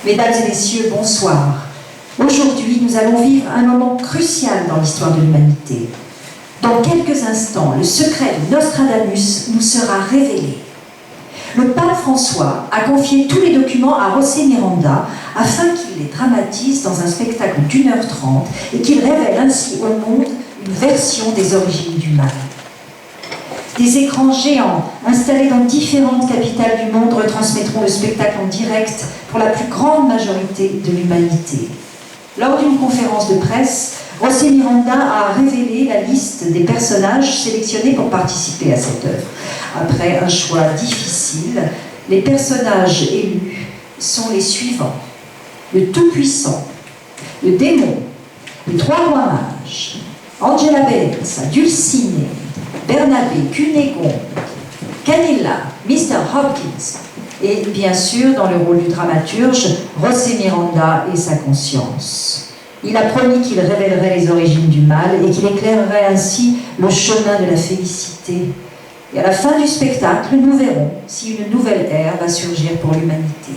Mesdames et messieurs, bonsoir. Aujourd'hui, nous allons vivre un moment crucial dans l'histoire de l'humanité. Dans quelques instants, le secret de Nostradamus nous sera révélé. Le pape François a confié tous les documents à José Miranda afin qu'il les dramatise dans un spectacle d'1h30 et qu'il révèle ainsi au monde une version des origines du mal. Des écrans géants installés dans différentes capitales du monde retransmettront le spectacle en direct pour la plus grande majorité de l'humanité. Lors d'une conférence de presse, José Miranda a révélé la liste des personnages sélectionnés pour participer à cette œuvre. Après un choix difficile, les personnages élus sont les suivants. Le Tout-Puissant, le Démon, les Trois Rois Mages, Angela Bellenza, Dulcinée, Bernabé, Cunégonde, Canilla, Mr. Hopkins et bien sûr, dans le rôle du dramaturge, José Miranda et sa conscience. Il a promis qu'il révélerait les origines du mal et qu'il éclairerait ainsi le chemin de la félicité. Et à la fin du spectacle, nous verrons si une nouvelle ère va surgir pour l'humanité.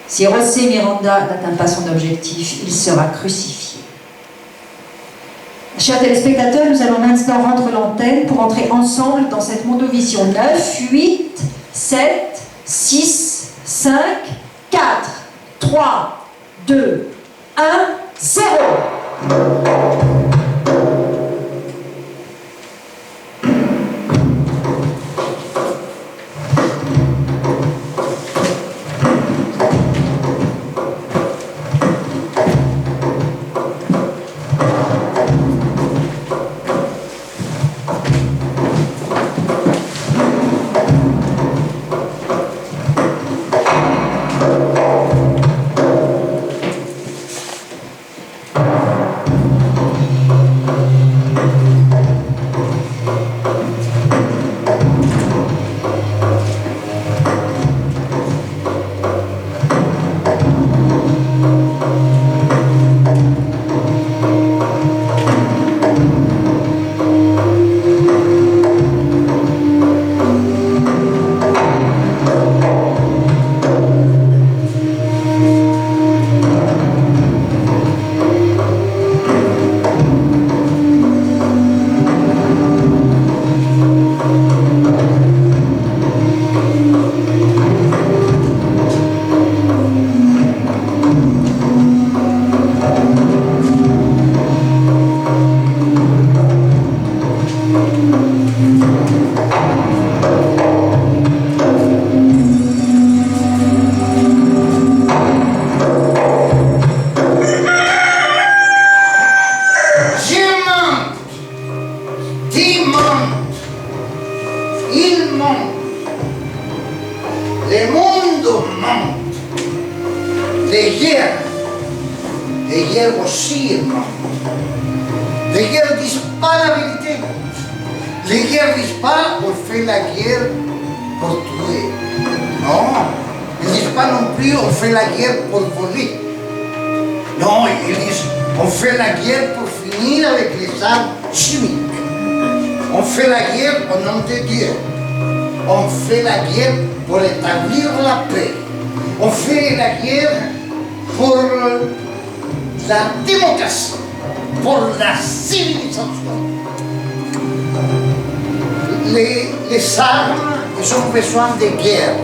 Si José Miranda n'atteint pas son objectif, il sera crucifié. Chers téléspectateurs, nous allons maintenant rendre l'antenne pour entrer ensemble dans cette Mondovision 9, 8, 7, 6, 5, 4, 3, 2, 1, 0. Les armes, ils ont besoin de guerre.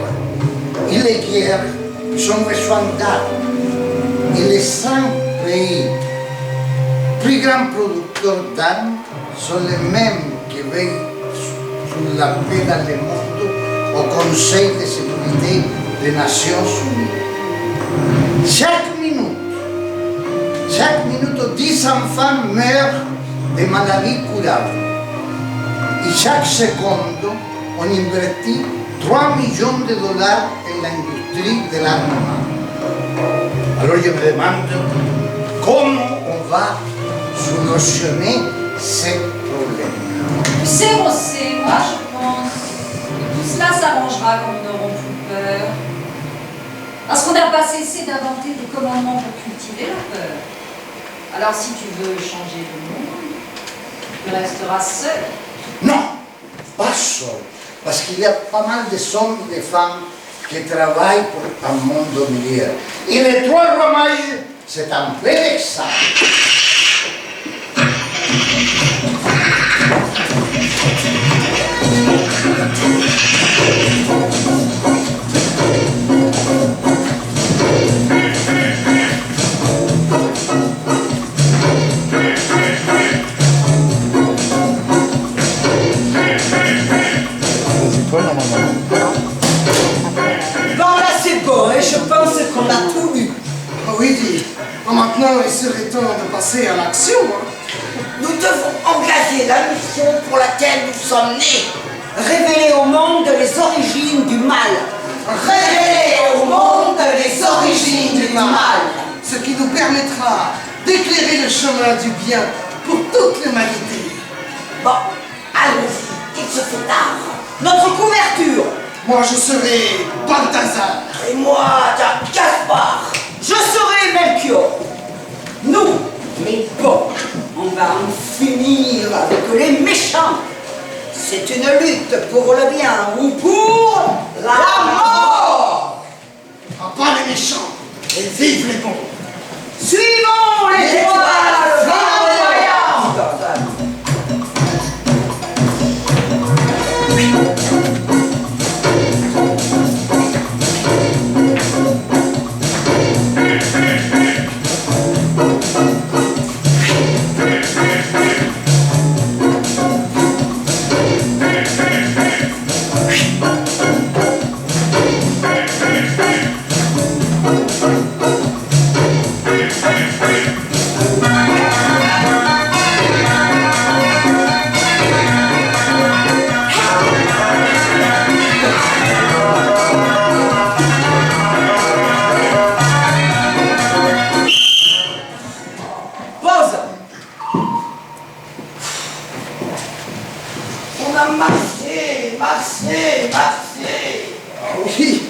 Et les guerres, ils ont besoin d'armes. Et les 5 pays plus grands producteurs d'armes sont les mêmes qui veillent sur la paix dans le monde au Conseil de sécurité des Nations Unies. Chaque minute, 10 enfants meurent de maladies curables. Et chaque seconde, on investit 3 millions de dollars en l'industrie de l'armement. Alors je me demande comment on va solutionner ce problème. Tu sais, José, moi je pense que tout cela s'arrangera quand nous n'aurons plus peur. Parce qu'on n'a pas cessé d'inventer des commandements pour cultiver la peur. Alors si tu veux changer le monde, tu resteras seul. Non, pas seul. Parce qu'il y a pas mal de hommes et de femmes qui travaillent pour un monde meilleur. Et les trois rois mages, c'est un plein examen. Bon, là c'est bon, et je pense qu'on a tout lu. Ah oui, dit. Maintenant, il serait temps de passer à l'action. Hein. Nous devons engager la mission pour laquelle nous sommes nés. Révéler au monde les origines du mal. Révéler au monde les origines du mal. Ce qui nous permettra d'éclairer le chemin du bien pour toute l'humanité. Bon, allons-y, il se fait tard. Notre couverture. Moi, je serai Balthazar. Et moi, Gaspard. Je serai Melchior. Nous, les bons, on va en finir avec les méchants. C'est une lutte pour le bien ou pour la mort. Ah, pas les méchants, et vive les bons. Suivons l'étoile flamboyante. On a marché. Oui,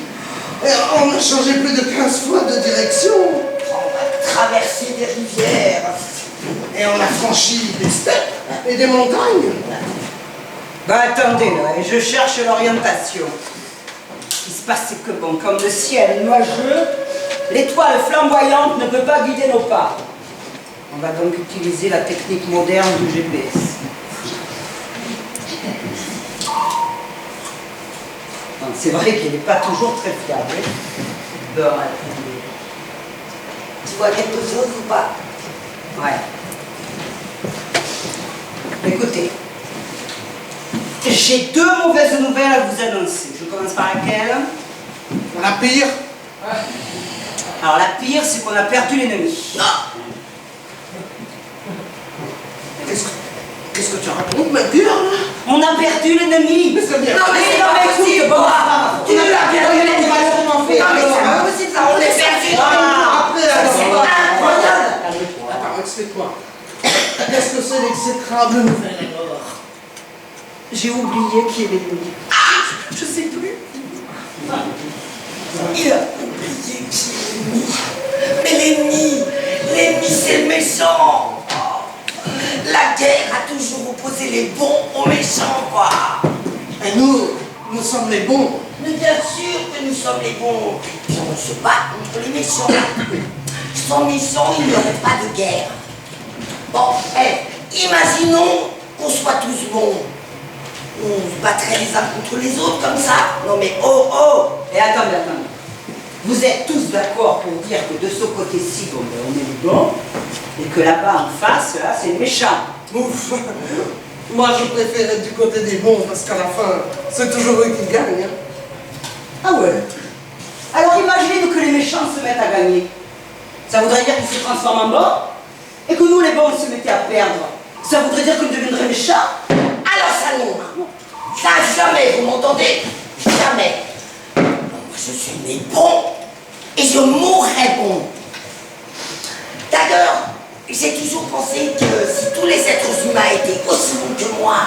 et on a changé plus de 15 fois de direction. On a traversé des rivières. Et on a franchi des steppes et des montagnes. Bah attendez là, je cherche l'orientation. Il se passe que bon, comme le ciel nuageux, l'étoile flamboyante ne peut pas guider nos pas. On va donc utiliser la technique moderne du GPS. Bon, c'est vrai qu'il n'est pas toujours très fiable. Bon, attendez. Tu vois quelque chose ou pas? Ouais. Écoutez, j'ai deux mauvaises nouvelles à vous annoncer. Je commence par laquelle? La pire, Alors la pire, c'est qu'on a perdu l'ennemi. Non. qu'est-ce que tu racontes, ma pire, là? On a perdu l'ennemi. Mais c'est bien. Non, mais c'est non, pas mais écoute, possible, bon, quoi. Tu on a nous l'as perdu bien l'ennemi, donné. comment on fait, Non, mais alors, c'est hein? pas possible, ça. On est perdu. Après, alors, C'est on va- incroyable. Attends, explique-moi. Qu'est-ce que c'est l'exécrable nouvelle, alors? J'ai oublié qui est l'ennemi. Je sais plus. Il a oublié qui est l'ennemi. Mais l'ennemi, c'est le méchant. La guerre a toujours opposé les bons aux méchants, quoi. Et nous sommes les bons. Mais bien sûr que nous sommes les bons. Puis on se bat contre les méchants. Sans méchants, il n'y aurait pas de guerre. Bon, imaginons qu'on soit tous bons. On se battrait les uns contre les autres comme ça. Non mais oh. Et attendez. Vous êtes tous d'accord pour dire que de ce côté-ci, bon, ben, on est les bons, et que là-bas, en face, là, c'est les méchants. Ouf. Moi, je préfère être du côté des bons parce qu'à la fin, c'est toujours eux qui gagnent. Hein. Ah ouais. Alors imaginez que les méchants se mettent à gagner. Ça voudrait dire qu'ils se transforment en bons, et que nous, les bons, se mettaient à perdre. Ça voudrait dire que nous deviendrions méchants. Alors ça non. Ça jamais, vous m'entendez? Jamais. Je suis né bon et je mourrai bon. D'ailleurs, j'ai toujours pensé que si tous les êtres humains étaient aussi bons que moi,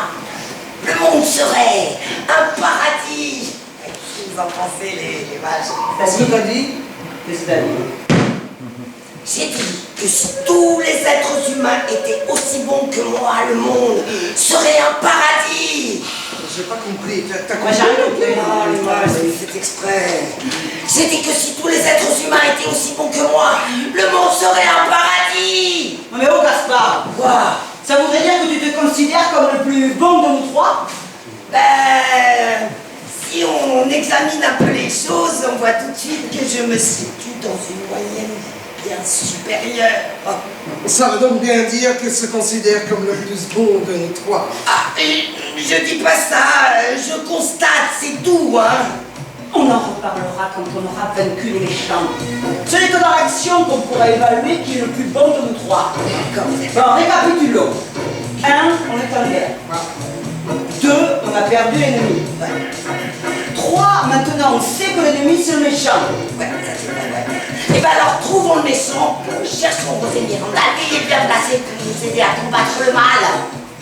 le monde serait un paradis. Qu'est-ce qu'ils en pensaient les mages? Qu'est-ce que t'as dit? J'ai dit que si tous les êtres humains étaient aussi bons que moi, le monde serait un paradis. j'ai pas compris. T'as Moi, compris? j'ai rien compris. Non, mais moi, j'ai fait exprès. C'était que si tous les êtres humains étaient aussi bons que moi, le monde serait un paradis. Non, mais oh, Gaspard, Quoi? ça voudrait dire que tu te considères comme le plus bon de nous trois? Ben, si on examine un peu les choses, on voit tout de suite que je me situe dans une moyenne bien supérieure. Ça veut donc bien dire qu'il se considère comme le plus bon de nous trois. Ah, je dis pas ça, je constate, c'est tout, hein. On en reparlera quand on aura vaincu les méchants. Ce n'est que dans l'action qu'on pourra évaluer qui est le plus bon de nous trois. D'accord, vous êtes... Bon, récapitulons. 1, on est en guerre. 2, on a perdu l'ennemi. 3, maintenant on sait que l'ennemi c'est le méchant. Ouais, ça c'est vrai, ouais. Et ben alors, trouvons le méchant, cherchons vos ennemis en mal, il est bien placé pour nous aider à combattre le mal.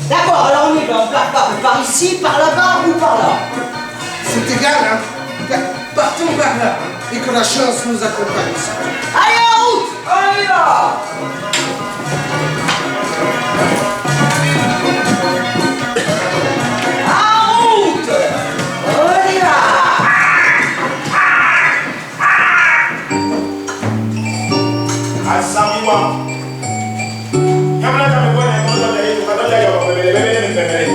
D'accord, alors on y va, on part par ici, par là-bas ou par là. C'est égal, hein? Partons par là, et que la chance nous accompagne. Allez, en route, on y va. En route, on y va. Asamiwa. Nyamala kama kwa na mwanzo ya hiyo kadhalika ya bebele.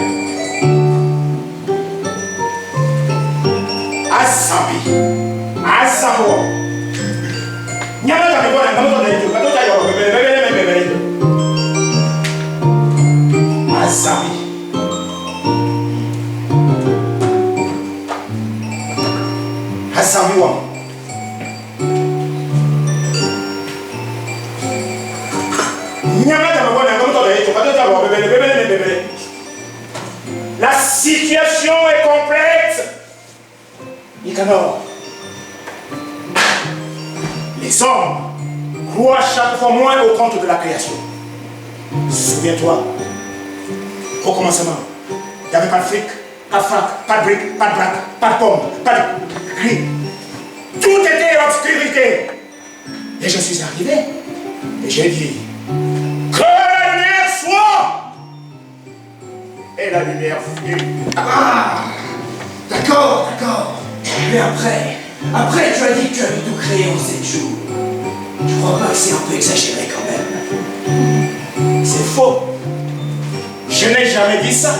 Asami. Asamu. Nyamala kama kwa na mwanzo ya hiyo kadhalika ya bebele. Asami. Asamiwa. La situation est complexe. Nicanor, les hommes croient chaque fois moins au compte de la création. Souviens-toi, au commencement, il n'y avait pas de fric, pas de frac, pas de briques, pas de braque, pas de pommes, pas de gris. Tout était obscurité. Et je suis arrivé et j'ai dit que la lumière soit. Et la lumière fut. Ah, d'accord. Mais après tu as dit que tu avais tout créé en 7 jours. Je crois pas que c'est un peu exagéré quand même. C'est faux. Je n'ai jamais dit ça.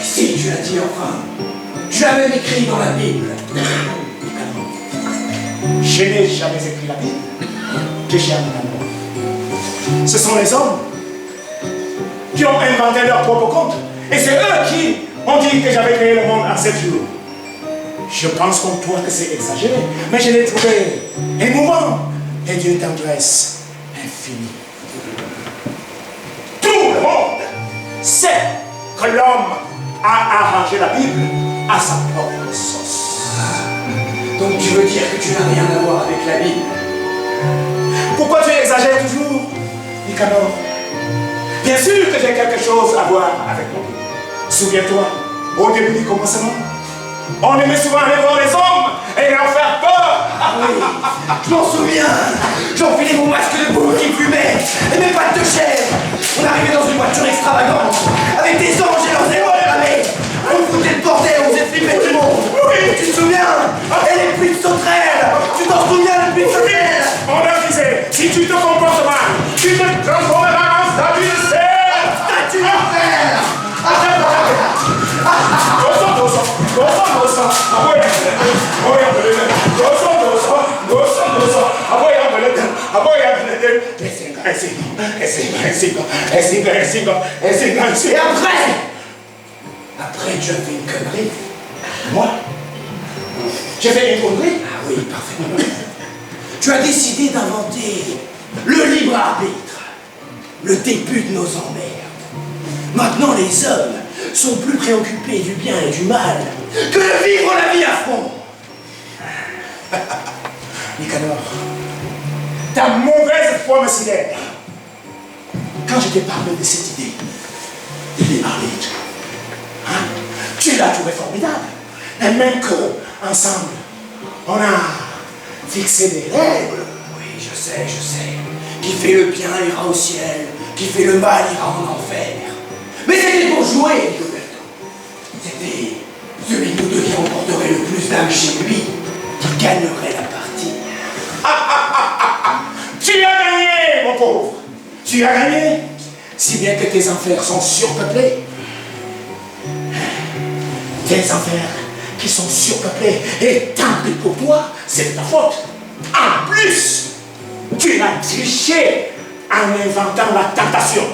Si, tu l'as dit enfin. Tu l'as même écrit dans la Bible. Je n'ai jamais écrit la Bible. Que j'ai appris l'amour. Ce sont les hommes qui ont inventé leur propre conte. Et c'est eux qui ont dit que j'avais créé le monde en 7 jours. Je pense comme toi que c'est exagéré, mais je l'ai trouvé émouvant et d'une tendresse infinie. Tout le monde sait que l'homme a arrangé la Bible à sa propre sauce. Donc tu veux dire que tu n'as rien à voir avec la Bible? Pourquoi tu exagères toujours, Nicanor? Bien sûr que j'ai quelque chose à voir avec la Bible. Souviens-toi, au début du commencement, on aimait souvent aller voir les hommes et leur faire peur. Ah oui, je m'en souviens. J'enfilais mon masque de boue qui fumait et mes pattes de chèvre. On arrivait dans une voiture extravagante avec des anges et leurs ailes ramées. On foutait le bordel, on faisait flipper tout le monde. Oui. Tu te souviens? Et les pluies de sauterelles. Tu t'en souviens, les pluies de sauterelles? On leur disait, si tu te comportes mal, tu te transformeras en statue de cerf. Statue de cerf. Et après tu as fait une connerie. Moi? J'ai fait une connerie? Ah oui, parfaitement. Tu as décidé d'inventer le libre arbitre, le début de nos emmerdes. Maintenant les hommes sont plus préoccupés du bien et du mal que de vivre la vie à fond. Nicanor, ta mauvaise foi me sidère. Quand je t'ai parlé de cette idée, de libre arbitre, hein, tu l'as trouvé formidable. Et même que, ensemble, on a fixé des règles. Oui, je sais. Qui fait le bien ira au ciel, qui fait le mal ira en enfer. Mais c'était pour jouer, Roberto. C'était c'est même chez lui qui gagnerait la partie. Tu as gagné, mon pauvre. Tu as gagné. Si bien que tes enfers sont surpeuplés. Tes enfers qui sont surpeuplés et tant pis pour toi, c'est de ta faute. En plus, tu l'as triché en inventant la tentation.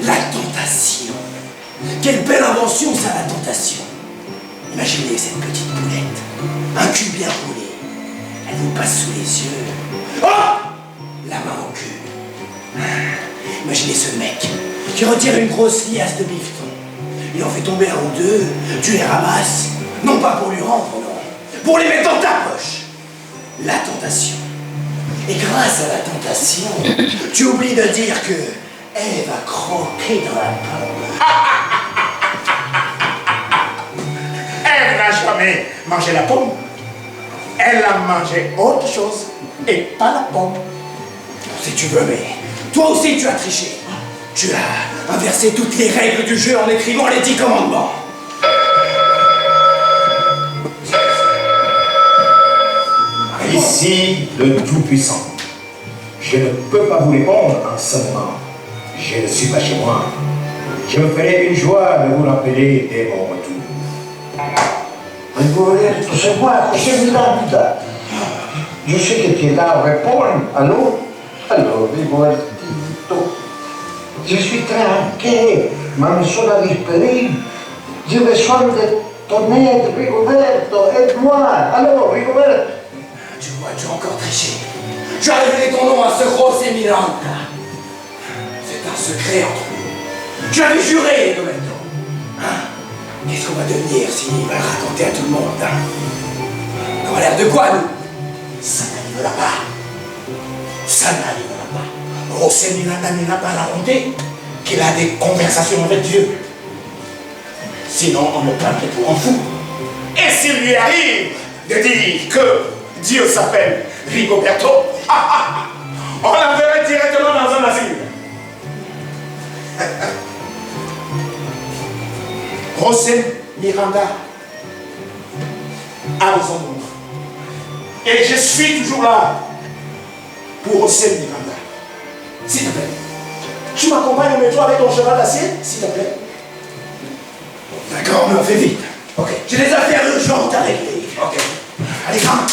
La tentation. Quelle belle invention, ça, la tentation. Imaginez cette petite poulette, un cul bien roulé. Elle vous passe sous les yeux. Oh! La main au cul. Imaginez ce mec qui retire une grosse liasse de bifton. Il en fait tomber un ou deux, tu les ramasses, non pas pour lui rendre, non, pour les mettre dans ta poche. La tentation. Et grâce à la tentation, tu oublies de dire que elle va croquer dans la pomme. Elle n'a jamais mangé la pomme. Elle a mangé autre chose et pas la pomme. Si tu veux, mais toi aussi tu as triché. Tu as inversé toutes les règles du jeu en écrivant les 10 commandements. Ici, le Tout-Puissant. Je ne peux pas vous répondre en ce moment. Je ne suis pas chez moi. Je me ferai une joie de vous rappeler dès mon retour. Rigoletto, sei qua, sei Miranda. Je sais que tu es là à répondre. Allô? Alors, Rigoletto. Je suis très inquiet. Ma mission a disparu. J'ai besoin de ton aide, Rigoletto. Aide-moi. Alors, Rigoletto. Tu vois, tu as encore triché. Tu as révélé ton nom à ce José Miranda. C'est un secret entre nous. Tu avais juré, Rigoletto. Hein? Qu'est-ce qu'on va devenir s'il va le raconter à tout le monde, hein? On a l'air de quoi, nous? Ça n'arrivera pas. Ça n'arrivera pas. José Miranda n'a pas raconté qu'il a des conversations avec Dieu. Sinon, on me prendrait pour un fou. Et s'il lui arrive de dire que Dieu s'appelle Rigoberto, on l'enverrait directement dans un asile. José Miranda a besoin de moi. Et je suis toujours là pour José Miranda. S'il te plaît. Tu m'accompagnes au métro avec ton cheval d'acier, s'il te plaît. D'accord, mais on fait vite. Ok. J'ai des affaires urgentes à régler. Ok. Allez, grimpe.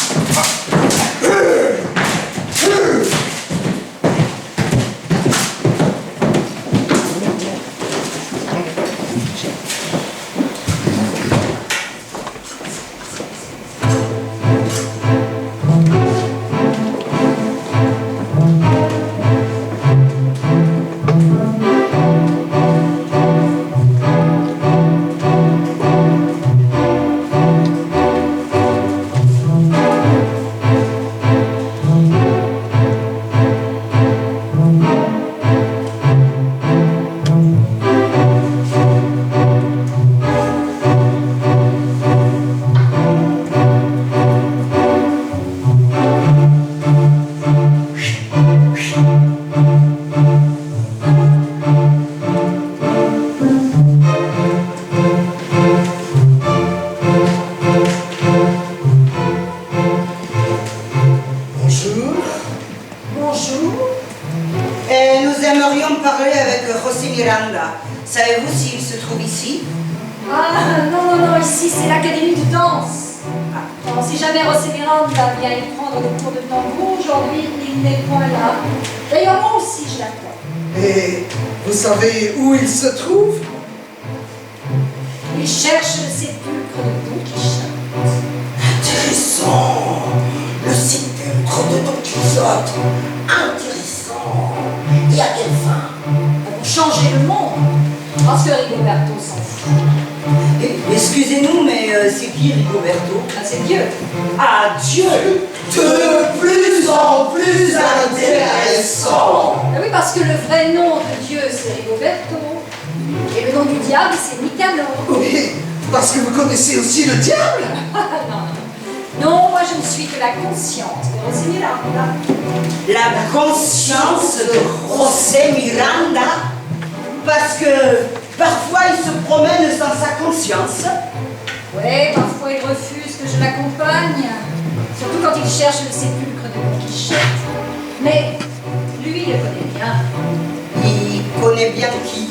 Savez-vous s'il se trouve ici? Ah, non, ici c'est l'académie de danse. Bon, si jamais José Miranda vient y prendre des cours de tango, aujourd'hui il n'est point là. D'ailleurs, moi aussi je l'attends. Et vous savez où il se trouve? Il cherche le sépulcre de Don Quichotte. Intéressant. Le sépulcre de Don Quichotte. Intéressant. Et à quelle fin? Pour changer le monde. Parce que Rigoberto s'en fout. Excusez-nous, mais c'est qui Rigoberto? Ah, c'est Dieu. Ah, Dieu! De plus en plus intéressant. Ah oui, parce que le vrai nom de Dieu c'est Rigoberto. Et le nom du diable c'est Nicanor. Oui, parce que vous connaissez aussi le diable. Non, moi je ne suis que la conscience de José Miranda. La conscience de José Miranda? Parce que parfois il se promène sans sa conscience. Ouais, parfois il refuse puisque je l'accompagne, surtout quand il cherche le sépulcre de Don Quichotte. Mais lui, il le connaît bien. Il connaît bien qui?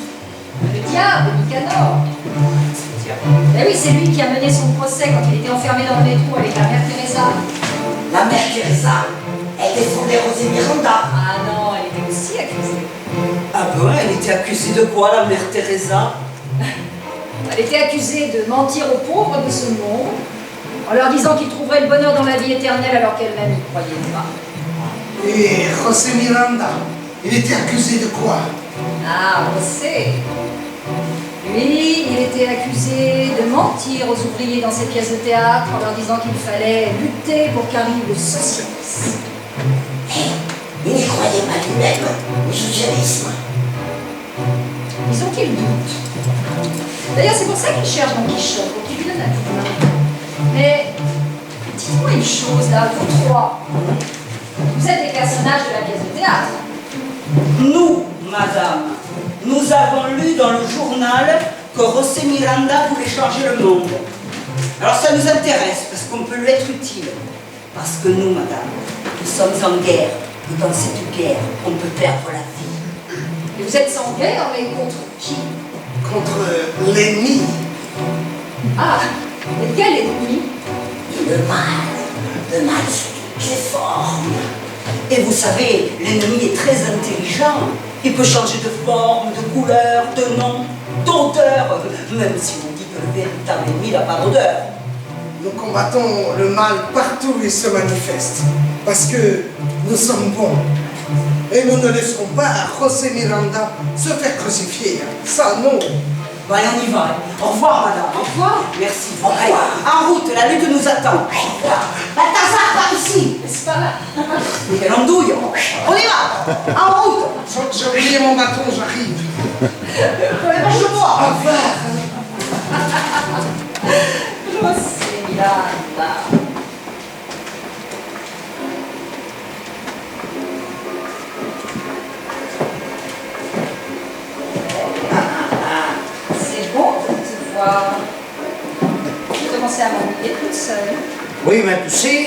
Le diable, Nicanor. Ben oui, c'est lui qui a mené son procès quand il était enfermé dans le métro avec la mère Teresa. La mère Teresa, elle défendait Rosé Miranda. Ah non, elle était aussi accusée. Ah bon, elle était accusée de quoi, la mère Teresa? Elle était accusée de mentir aux pauvres de ce monde, en leur disant qu'ils trouveraient le bonheur dans la vie éternelle alors qu'elle-même n'y croyait pas. Et José Miranda, il était accusé de quoi? Ah, José. Lui, il était accusé de mentir aux ouvriers dans ses pièces de théâtre en leur disant qu'il fallait lutter pour qu'arrive le socialisme. Il n'y croyait pas lui-même au socialisme. Disons qu'il doute. D'ailleurs, c'est pour ça qu'il cherche Don Quichotte, pour qu'il lui donne un coup de main. Mais dites-moi une chose, là, vous trois. Vous êtes des personnages de la pièce de théâtre. Nous, madame, nous avons lu dans le journal que José Miranda voulait changer le monde. Alors ça nous intéresse, parce qu'on peut lui être utile. Parce que nous, madame, nous sommes en guerre. Et dans cette guerre, on peut perdre la vie. Et vous êtes sans guerre, mais contre qui? Contre l'ennemi. Ah, et quel ennemi? Et le mal sous toutes les formes. Et vous savez, l'ennemi est très intelligent. Il peut changer de forme, de couleur, de nom, d'odeur, même si on dit que le véritable ennemi n'a pas d'odeur. Nous combattons le mal partout où il se manifeste, parce que nous sommes bons. Et nous ne laisserons pas à José Miranda se faire crucifier. Ça, non. Bon, allez, on y va. Au revoir, madame. Au revoir. Merci. Au revoir. Allez, en route, la lutte nous attend. Balthazar, par ici. C'est pas là. Mais quelle andouille. On y va. En route. J'ai oublié mon bâton, j'arrive. Lâche-moi. José Miranda. C'est bon de te voir. J'ai commencé à m'ennuyer toute seule. Oui, mais tu sais,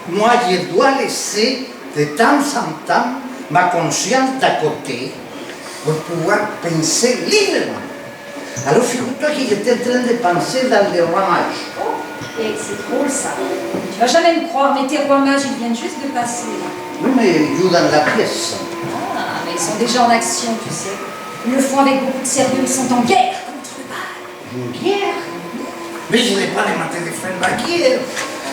moi je dois laisser de temps en temps ma conscience d'à côté pour pouvoir penser librement. Alors figure-toi que j'étais en train de penser dans les rois mages. Oh, et c'est drôle ça. Tu vas jamais me croire, mais tes rois mages, ils viennent juste de passer là. Oui, mais ils jouent dans la pièce. Ah, mais ils sont déjà en action, tu sais. Ils le font avec beaucoup de sérieux, ils sont en guerre contre le mal. Une guerre? Mais je ne vais pas les mater de faire la guerre.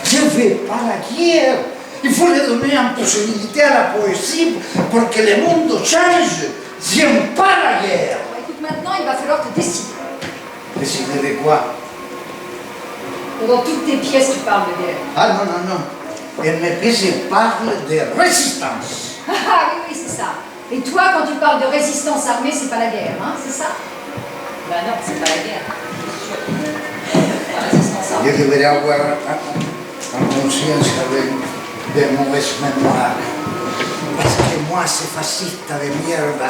Je ne veux pas la guerre. Il faut leur donner une possibilité à la poésie pour que le monde change. J'aime pas la guerre. Bon, écoute, maintenant, il va falloir te décider. Décider de quoi? Dans toutes tes pièces, tu parles de guerre. Ah non, non, non. Elle me dit je parle de résistance. Ah oui, oui, c'est ça. Et toi, quand tu parles de résistance armée, c'est pas la guerre, hein, c'est ça? Ben non, c'est pas la guerre. La résistance armée. Je devrais avoir en conscience avec de mauvaises mémoires. Parce que moi, c'est fasciste de mierda.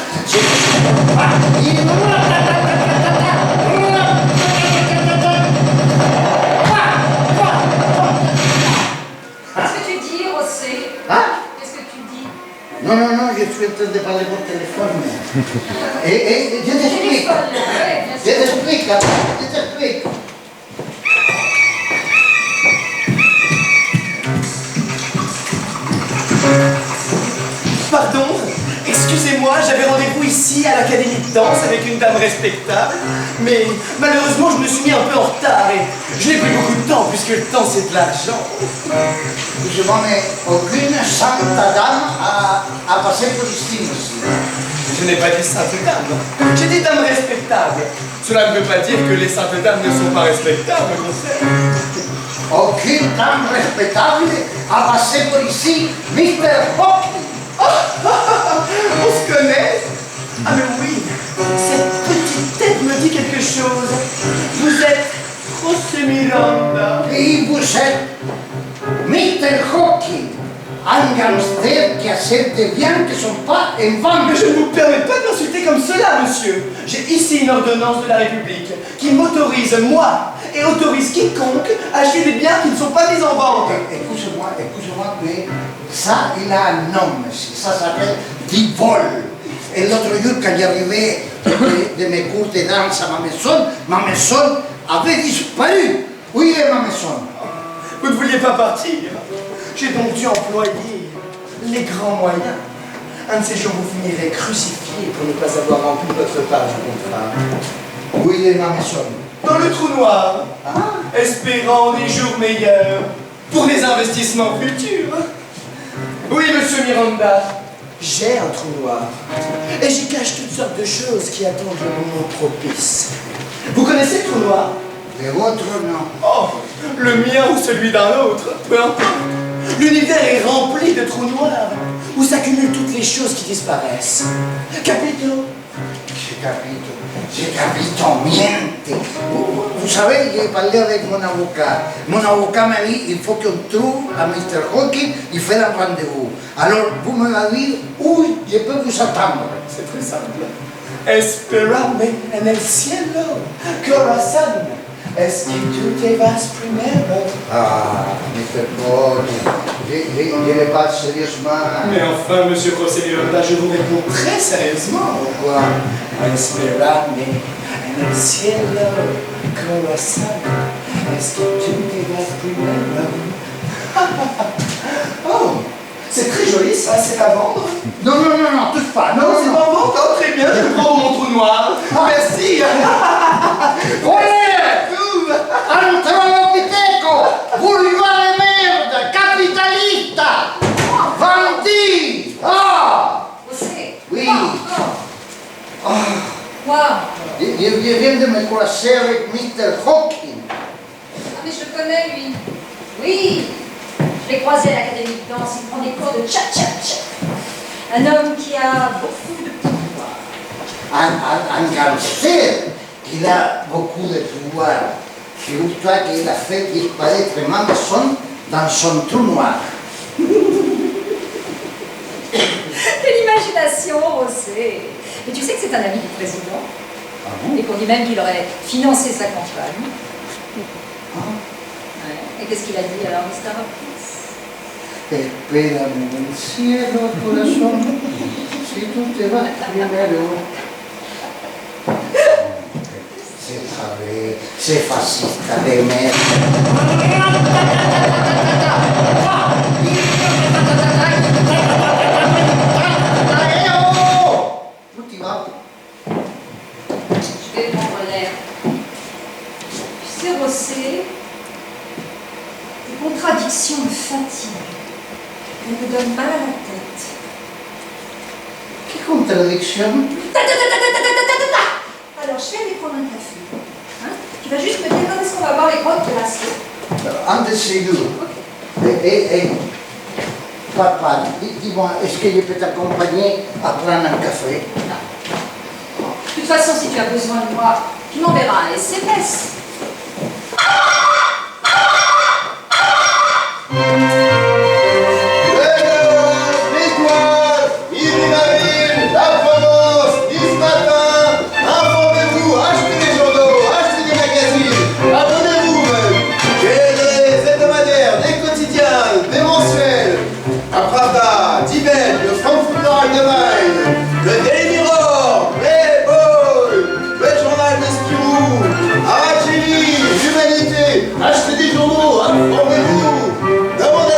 Qu'est-ce que tu dis, José? Hein? Qu'est-ce que tu dis? Non, non, non, je suis en train de parler por téléphone. Et je t'explique. Téléphone, ouais, bien Je sûr. t'explique, je t'explique. Pardon, excusez-moi, j'avais rendez-vous ici à l'académie de danse avec une dame respectable, mais malheureusement je me suis mis un peu en retard et je n'ai plus beaucoup de temps puisque le temps c'est de l'argent. Je m'en ai aucune sainte dame à passer pour ici, monsieur. Je n'ai pas dit sainte dame, j'ai dit dame respectable. Cela ne veut pas dire que les saintes dames ne sont pas respectables, au contraire. Aucune dame respectable a passé pour ici, Mr. Hop. On se connaît? Ah mais oui, cette petite tête me dit quelque chose. Vous êtes José Miranda. Et vous êtes Mr. Hockey. un gangster qui achète des biens qui ne sont pas en vente. Mais je ne vous permets pas de m'insulter comme cela, monsieur. J'ai ici une ordonnance de la République qui m'autorise, moi, et autorise quiconque à acheter des biens qui ne sont pas mis en vente. Écoutez-moi, mais ça, il a un nom ici. Ça s'appelle du vol. Et l'autre jour, quand j'arrivais de mes cours de danse à ma maison avait disparu. Où est ma maison? Vous ne vouliez pas partir. J'ai donc dû employer les grands moyens. Un de ces jours, vous finirez crucifié pour ne pas avoir rempli votre part du contrat. Où est ma maison? Dans le trou noir, espérant des jours meilleurs pour les investissements futurs. Oui, monsieur Miranda, j'ai un trou noir et j'y cache toutes sortes de choses qui attendent le moment propice. Vous connaissez le trou noir? Le vôtre, non. Oh, le mien ou celui d'un autre, peu importe. L'univers est rempli de trous noirs où s'accumulent toutes les choses qui disparaissent. Capito. J'ai capito, miente. Vous savez, j'ai parlé avec mon avocat. Mon avocat m'a dit il faut qu'on trouve à Mr. Hawking, il fait un rendez-vous. Alors, vous me dites où je peux vous attendre. C'est très simple. Esperame en el cielo, corazón. Est-ce que tu te vas primero? Ah, Mr. Hawking, je ne parle sérieusement. Mais enfin, monsieur José Miranda, je vous réponds très sérieusement. Pourquoi? Esperame en el cielo, corazón. Est-ce que tu te vas primero? Oh, c'est très joli ça, c'est à vendre. Non, touche pas. Non, c'est pas en vente, oh, très bien, je prends mon trou noir. Merci. Antropiteco, bourgeois de merde, capitalista, bandit. Ah! José. Oui. Quoi? Je viens de me croiser avec Mr. Hawking. Ah, mais je le connais, lui. Oui, je l'ai croisé à l'académie de danse, il prend des cours de cha-cha-cha. Un homme qui a beaucoup de pouvoir. Un gangster qui a beaucoup de pouvoir. Figure-toi qu'il a fait disparaître ma maison dans son trou noir. Quelle imagination, José. Mais tu sais que c'est un ami du président. Ah bon? Et qu'on dit même qu'il aurait financé sa campagne. Ouais. Et qu'est-ce qu'il a dit alors, Mr. Hopkins? Espérame en el cielo, corazón, si tú te vas primero. C'est fascista de merde. Où tu vas? Je vais prendre l'air. Tu sais, José, tes contradictions me fatiguent. Elles me donnent mal à la tête. Quelle contradiction? Alors, je vais aller prendre un café. Hein? Tu vas juste me dire quand est-ce qu'on va voir les grottes de la Un de ces deux. Papa, dis-moi, est-ce que je peux t'accompagner à prendre un café? Non. De toute façon, si tu as besoin de moi, tu m'enverras un SMS. Le Daily Mirror, Playboy, le journal de Spirou, Aracheli, l'Humanité, achetez des journaux, informez-vous, demandez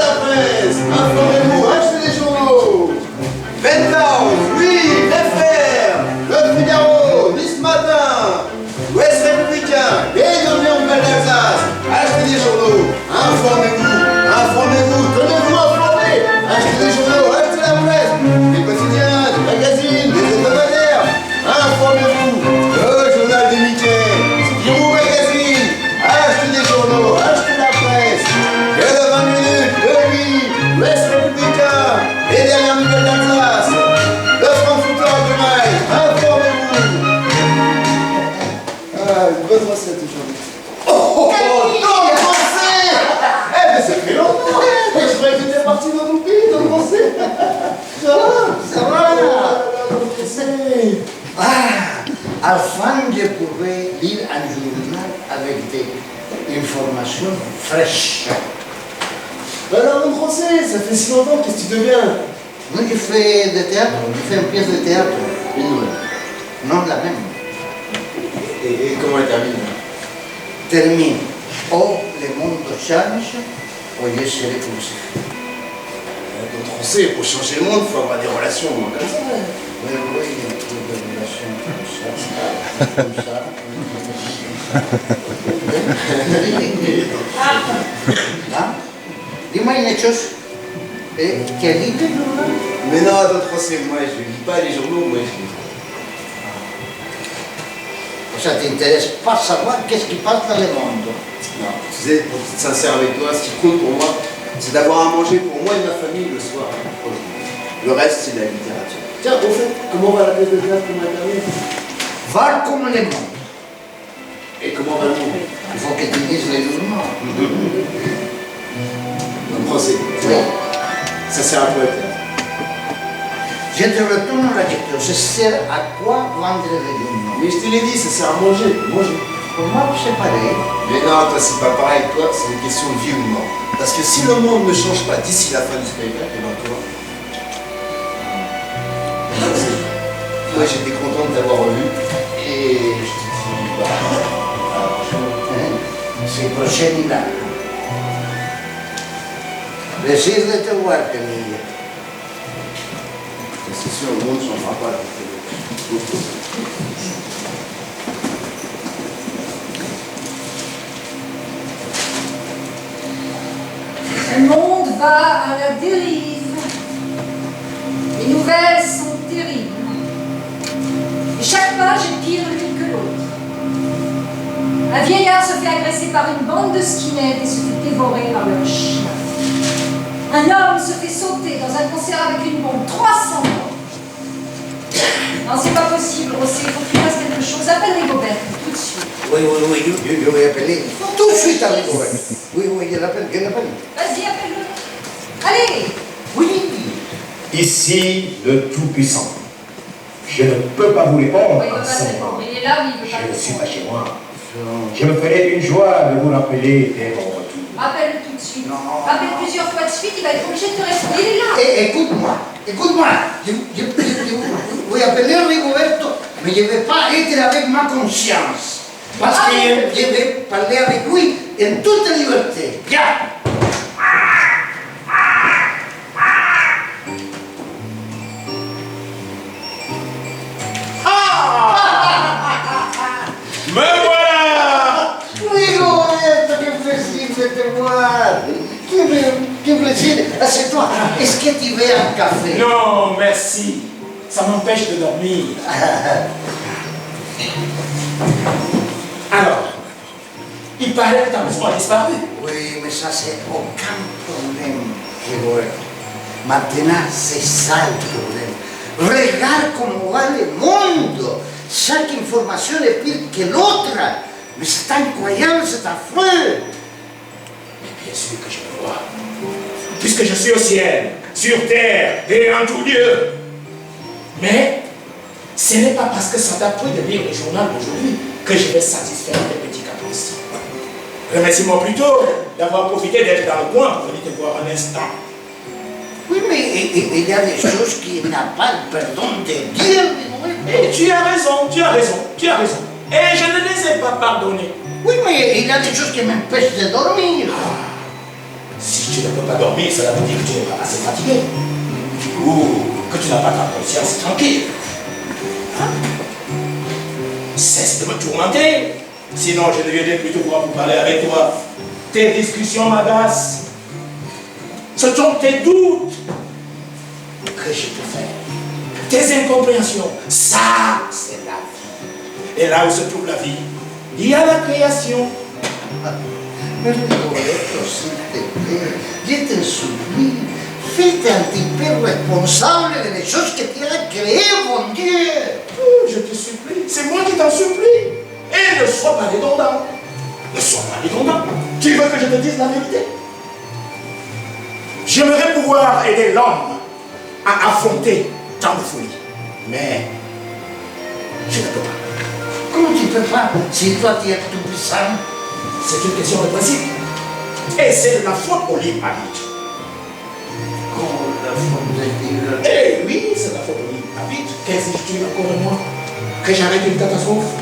informations fraîches. Alors, mon français, ça fait si longtemps, qu'est-ce que tu deviens? Moi, je fais du théâtre, je fais une pièce de théâtre, une nouvelle. Non, la même. Et comment elle termine? Termine. Oh, le monde change, ou je serai poussé. Mon français, pour changer le monde, il faut avoir des relations comme ça. Oui, oui, il y a un peu de relation comme ça. Là, dis-moi une chose. Tu as dit que Mais non, ton français, moi, je lis pas les journaux, moi, je lis. ça ne t'intéresse pas savoir qu'est-ce qui passe dans le monde. Non, tu sais, pour être sincère avec toi, ce qui compte pour moi, c'est d'avoir à manger pour moi et ma famille le soir. Le reste, c'est de la littérature. Tiens, au fait, comment va la pièce de théâtre qu'on a terminée? Va comme le monde. Et comment va le monde? Il faut que tu dises les journaux. Mon français, Oui. ça sert à quoi le théâtre? Je te retourne la question. Ça sert à quoi vendre les journaux? Mais je te l'ai dit, ça sert à manger. Manger. Pour moi, c'est pareil. Mais non, toi, c'est pas pareil. Toi, c'est une question de vie ou de mort. Parce que si le monde ne change pas d'ici la fin du spectacle, et ben toi. Moi, j'étais content de t'avoir revu. Et je te dis, bah, à la prochaine. C'est prochaine là. Plaisir de te voir, Camille. C'est sûr, le monde ne changera pas. Le monde va à la dérive. Les nouvelles sont terribles. Et chaque page est pire l'une que l'autre. Un vieillard se fait agresser par une bande de skinheads et se fait dévorer par leur chien. Un homme se fait sauter dans un concert avec une bombe. 300 morts. Non, c'est pas possible, Rossé. Il faut que tu fasses quelque chose. Appelle Rigobert, tout de suite. Oui, je vais appeler. Tout de suite avec vous. Oui, je l'appelle. Vas-y, appelle-le. Allez! Oui. Ici, le Tout-Puissant. Je ne peux pas vous répondre Oui, il en veut pas ce te moment. répondre. Il est là, mais il veut pas Je te ne suis pas répondre. chez moi. Je me ferai une joie de vous rappeler dès mon retour. Appelle-le tout de suite. Non. Appelle plusieurs fois de suite, il va être obligé de te répondre. Il est là. Écoute-moi. Je vais appeler Rigoberto, mais je ne vais pas être avec ma conscience. Parce que je vais parler avec lui en toute liberté. Bien. Me voilà! Rigoberto, qué plaisir de te voir. Qué plaisir. Assieds-toi. Est-ce que tu veux un café? Non, merci. Ça m'empêche de dormir. Alors, il paraît que ta maison a disparu. Oui, mais ça, c'est aucun problème, Rigoberto. Maintenant, c'est ça le problème. Regarde comment va le monde. Chaque information est pire que l'autre. Mais c'est incroyable, c'est affreux. Mais bien sûr que je le vois. Puisque je suis au ciel, sur terre et en tout lieu. Mais ce n'est pas parce que ça t'a pris de lire le journal d'aujourd'hui que je vais satisfaire tes petits caprices. Remercie-moi plutôt d'avoir profité d'être dans le coin pour venir te voir un instant. Oui, mais il y a des choses qu'il n'a pas le pardon de dire. Et tu as raison. Et je ne les ai pas pardonnés. Oui, mais il y a des choses qui m'empêchent de dormir. Si tu ne peux pas dormir, cela veut dire que tu n'es pas assez fatigué. Ou que tu n'as pas ta conscience tranquille. Hein? Cesse de me tourmenter. Sinon, je ne viendrai plus te voir pour parler avec toi. Tes discussions m'agacent. Ce sont tes doutes que je peux faire. Tes incompréhensions. Ça, c'est la vie. Et là où se trouve la vie, il y a la création. Mais Rigoberto, s'il te plaît, je te supplie, fais-toi un petit peu responsable des choses que tu as créées, mon Dieu. Oh, je te supplie, c'est moi qui t'en supplie. Et ne sois pas redondant. Ne sois pas redondant. Tu veux que je te dise la vérité? J'aimerais pouvoir aider l'homme à affronter tant de folie. Mais je ne peux pas. Comment tu peux pas si toi tu es tout puissant? C'est une question de principe. Et c'est de la faute au libre arbitre. Comment la faute de libre? Eh oui, c'est de la faute au libre arbitre. Qu'exiges-tu encore de moi? Que j'arrête une catastrophe?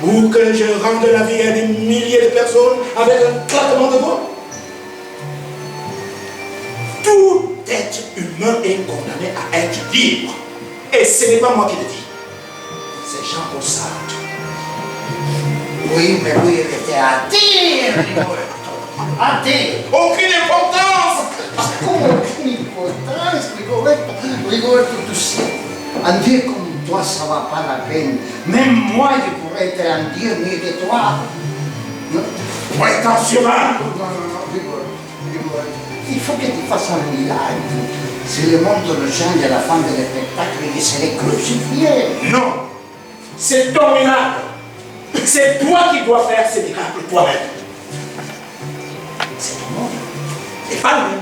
Ou que je rende la vie à des milliers de personnes avec un claquement de doigts? Tout être humain est condamné à être libre. Et ce n'est pas moi qui le dis. C'est Jean-Paul Sartre. Oui, mais lui, il était athée, Rigoletto. Athée. Aucune importance! Comment aucune importance, Rigoletto? Rigoletto, tu sais, un Dieu comme toi, ça va pas la peine. Même moi, je pourrais être un Dieu mieux que toi. Non, Attention! non, Rigoletto. Il faut que tu fasses un milagre. Si le monde le change à la fin du spectacle, je serai crucifié. Non! C'est ton miracle! C'est toi qui dois faire ces miracles toi-même. C'est ton monde. C'est pas lui.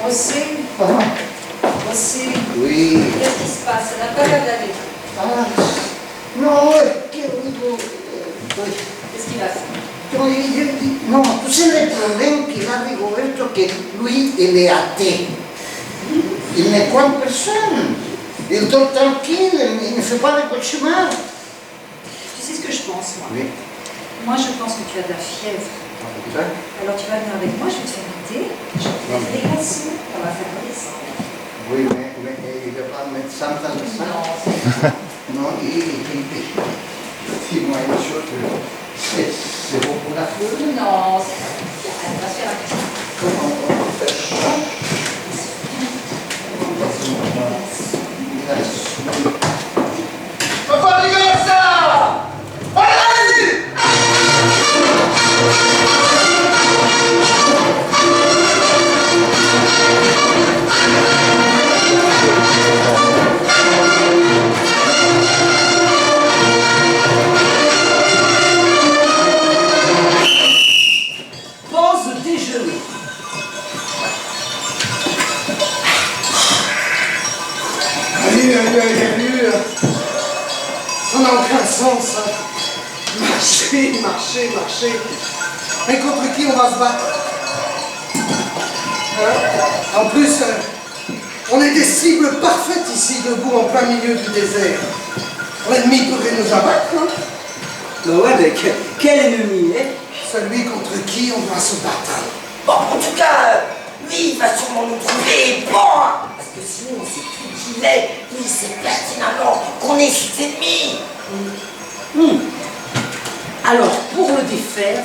José, José, Oui. qu'est-ce qui se passe? Elle n'a pas l'air d'aller. Ah, non, que Rigoletto. Qu'est-ce qu'il va faire? Non, tu sais le problème qu'il a Rigoletto, que lui, il est athée. Il ne croit en personne. Il dort tranquille, il ne fait pas de cauchemar. Tu sais ce que je pense, moi? Oui. Moi, je pense que tu as de la fièvre. Alors, tu vas venir avec moi, je vais te faire un thé, je vais te mettre des glaçons, on va faire redescendre. Oui, mais il ne veut pas mettre ça dans le sang. Non, dis-moi une chose, c'est bon pour la foule. Non, c'est pas bien, on va se faire un thé. Comment on peut faire ça? Papa, regarde ça! Allez! Pause déjeuner. Allez. Ça n'a aucun sens, ça. Marcher. Et contre qui on va se battre? Hein? En plus, on est des cibles parfaites ici, debout en plein milieu du désert. L'ennemi pourrait nous abattre, hein? Ben ouais, mais quel ennemi, hein? Celui contre qui on doit se battre. Bon, en tout cas, lui, il va sûrement nous trouver bon, hein, parce que sinon, on sait plus qui il est. Il sait pertinemment qu'on est ses ennemis. Alors, pour le défaire,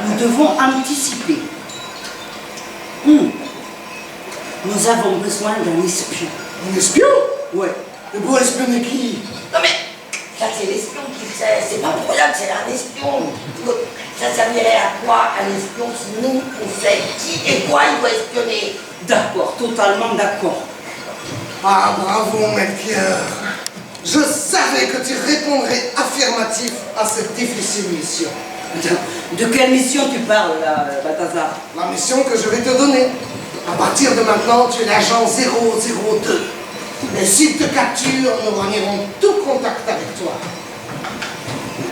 nous devons anticiper. Nous avons besoin d'un espion. Un espion? Ouais. Et pour espionner qui? Non mais, ça c'est l'espion qui sait, c'est pas pour rien que c'est un espion. Ça servirait à quoi un espion si nous, on sait qui et quoi il doit espionner? D'accord, totalement d'accord. Ah, bravo, Melchior. Je savais que tu répondrais affirmatif à cette difficile mission. De quelle mission tu parles, là, Balthazar? La mission que je vais te donner. À partir de maintenant, tu es l'agent 002. Et s'ils te capturent, nous renierons tout contact avec toi.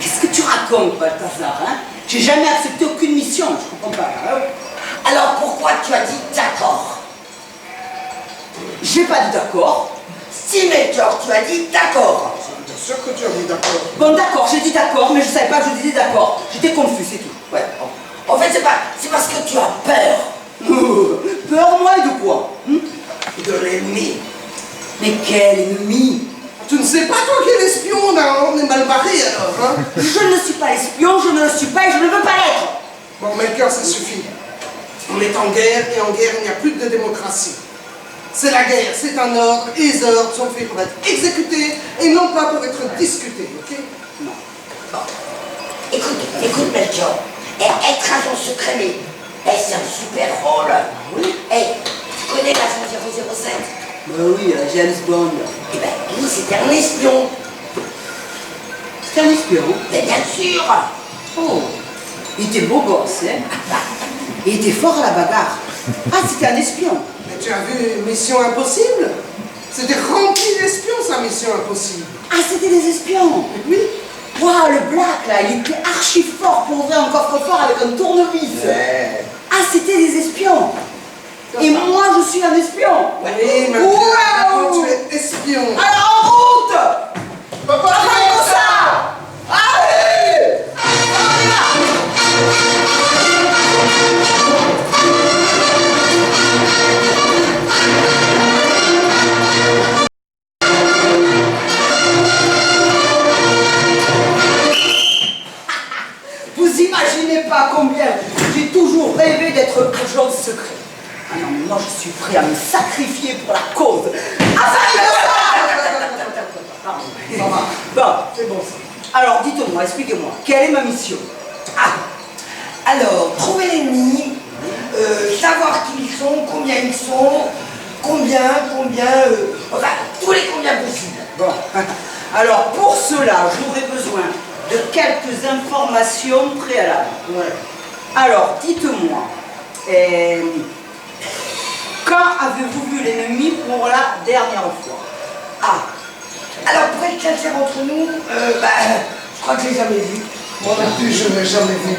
Qu'est-ce que tu racontes, Balthazar, hein? J'ai jamais accepté aucune mission, je comprends pas. Hein? Alors pourquoi tu as dit d'accord? J'ai pas dit d'accord. Si Melchior, tu as dit d'accord. Bien sûr que tu as dit d'accord. Bon, d'accord, j'ai dit d'accord, mais je savais pas que je disais d'accord. J'étais confus, c'est tout. Ouais, bon. En fait, c'est parce que tu as peur Peur, moi, de quoi? de l'ennemi. Mais quel ennemi? Tu ne sais pas, toi, qui est l'espion? On est mal barré, alors, hein? Je ne suis pas l'espion, je ne le suis pas et je ne veux pas l'être. Bon, Melchior, ça suffit. On est en guerre, et en guerre, il n'y a plus de démocratie. C'est la guerre, c'est un ordre, et les ordres sont faits pour être exécutés, et non pas pour être discutés, ok? Bon. Écoute, Melchior. Être agent secret, mais c'est un super rôle. Oui. Tu connais l'agent 007? Ben oui, James Bond. Eh ben, lui, c'était un espion. C'était un espion. Mais bien sûr. Oh, il était beau gosse, hein? Il était fort à la bagarre. Ah, c'était un espion. Mais tu as vu Mission Impossible? C'était rempli d'espions, sa Mission Impossible. Ah, c'était des espions. Oui. Waouh, le black là, il était archi fort pour ouvrir un coffre-fort avec un tournevis. Ouais. Ah, c'était des espions. Et moi, je suis un espion. Oui, ma Waouh. pierre, tu es espion. Alors en route. Papa, Travaille comme ça. Allez. On y va. Vous imaginez pas combien j'ai toujours rêvé d'être agent secret. Ah non, mais moi je suis prêt à me sacrifier pour la cause. Pardon. Ça va. Bon, C'est bon ça. alors dites-moi, expliquez-moi, quelle est ma mission? Alors, trouver l'ennemi, savoir qui ils sont, combien ils sont, enfin, tous les combien possibles. Bon, alors pour cela, j'aurais besoin de quelques informations préalables. Ouais. Alors, dites-moi, quand avez-vous vu l'ennemi pour la dernière fois? Alors, pour être sincère entre nous, je crois que je l'ai jamais vu. Moi non plus, je ne l'ai jamais vu.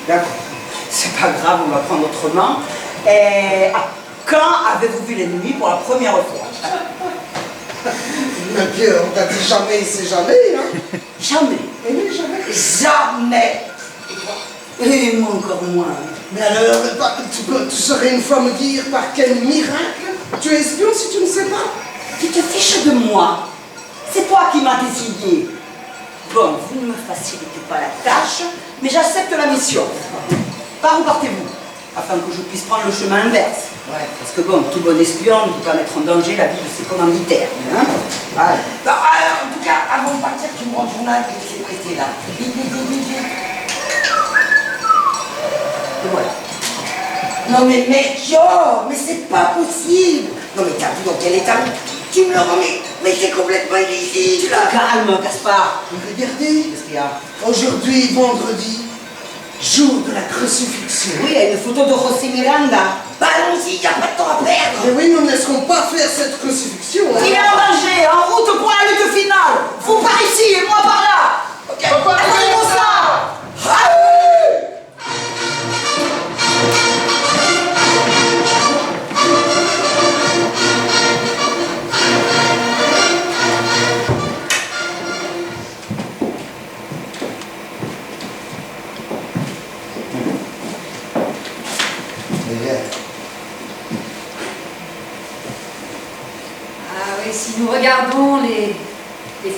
D'accord. C'est pas grave, on va prendre autrement. Quand avez-vous vu l'ennemi pour la première fois? Ma pierre, on t'a dit jamais, c'est jamais, hein. Jamais. Eh oui, jamais. Jamais. Et moi encore moins. Mais alors, tu saurais une fois me dire par quel miracle tu es espion si tu ne sais pas? Tu te fiches de moi. C'est toi qui m'as décidé. Bon, vous ne me facilitez pas la tâche, mais j'accepte la mission. Par où partez-vous? Afin que je puisse prendre le chemin inverse. Ouais. Parce que bon, tout bon espion ne peut pas mettre en danger la vie de ses commanditaires. Hein? Voilà. Non, alors, en tout cas, avant de partir, tu me rends le journal que je t'ai prêté là. Vite, vite, vite, vite, vite. Et voilà. Non mais Melchior, mais c'est pas possible. Non mais t'as vu dans quel état? Tu me le remets, mais c'est complètement illisible. Calme, Gaspard. Regardez, Qu'est-ce qu'il y a? aujourd'hui, vendredi, jour de la crucifixion. Oui, il y a une photo de José Miranda. Bah allons-y, y a pas de temps à perdre. Mais oui, nous ne laisserons pas faire cette crucifixion. hein. Il est en danger, en route pour la lutte finale. Vous par ici et moi par là. Ok. Papa, Attendez-moi ça. Ah oui, si nous regardons les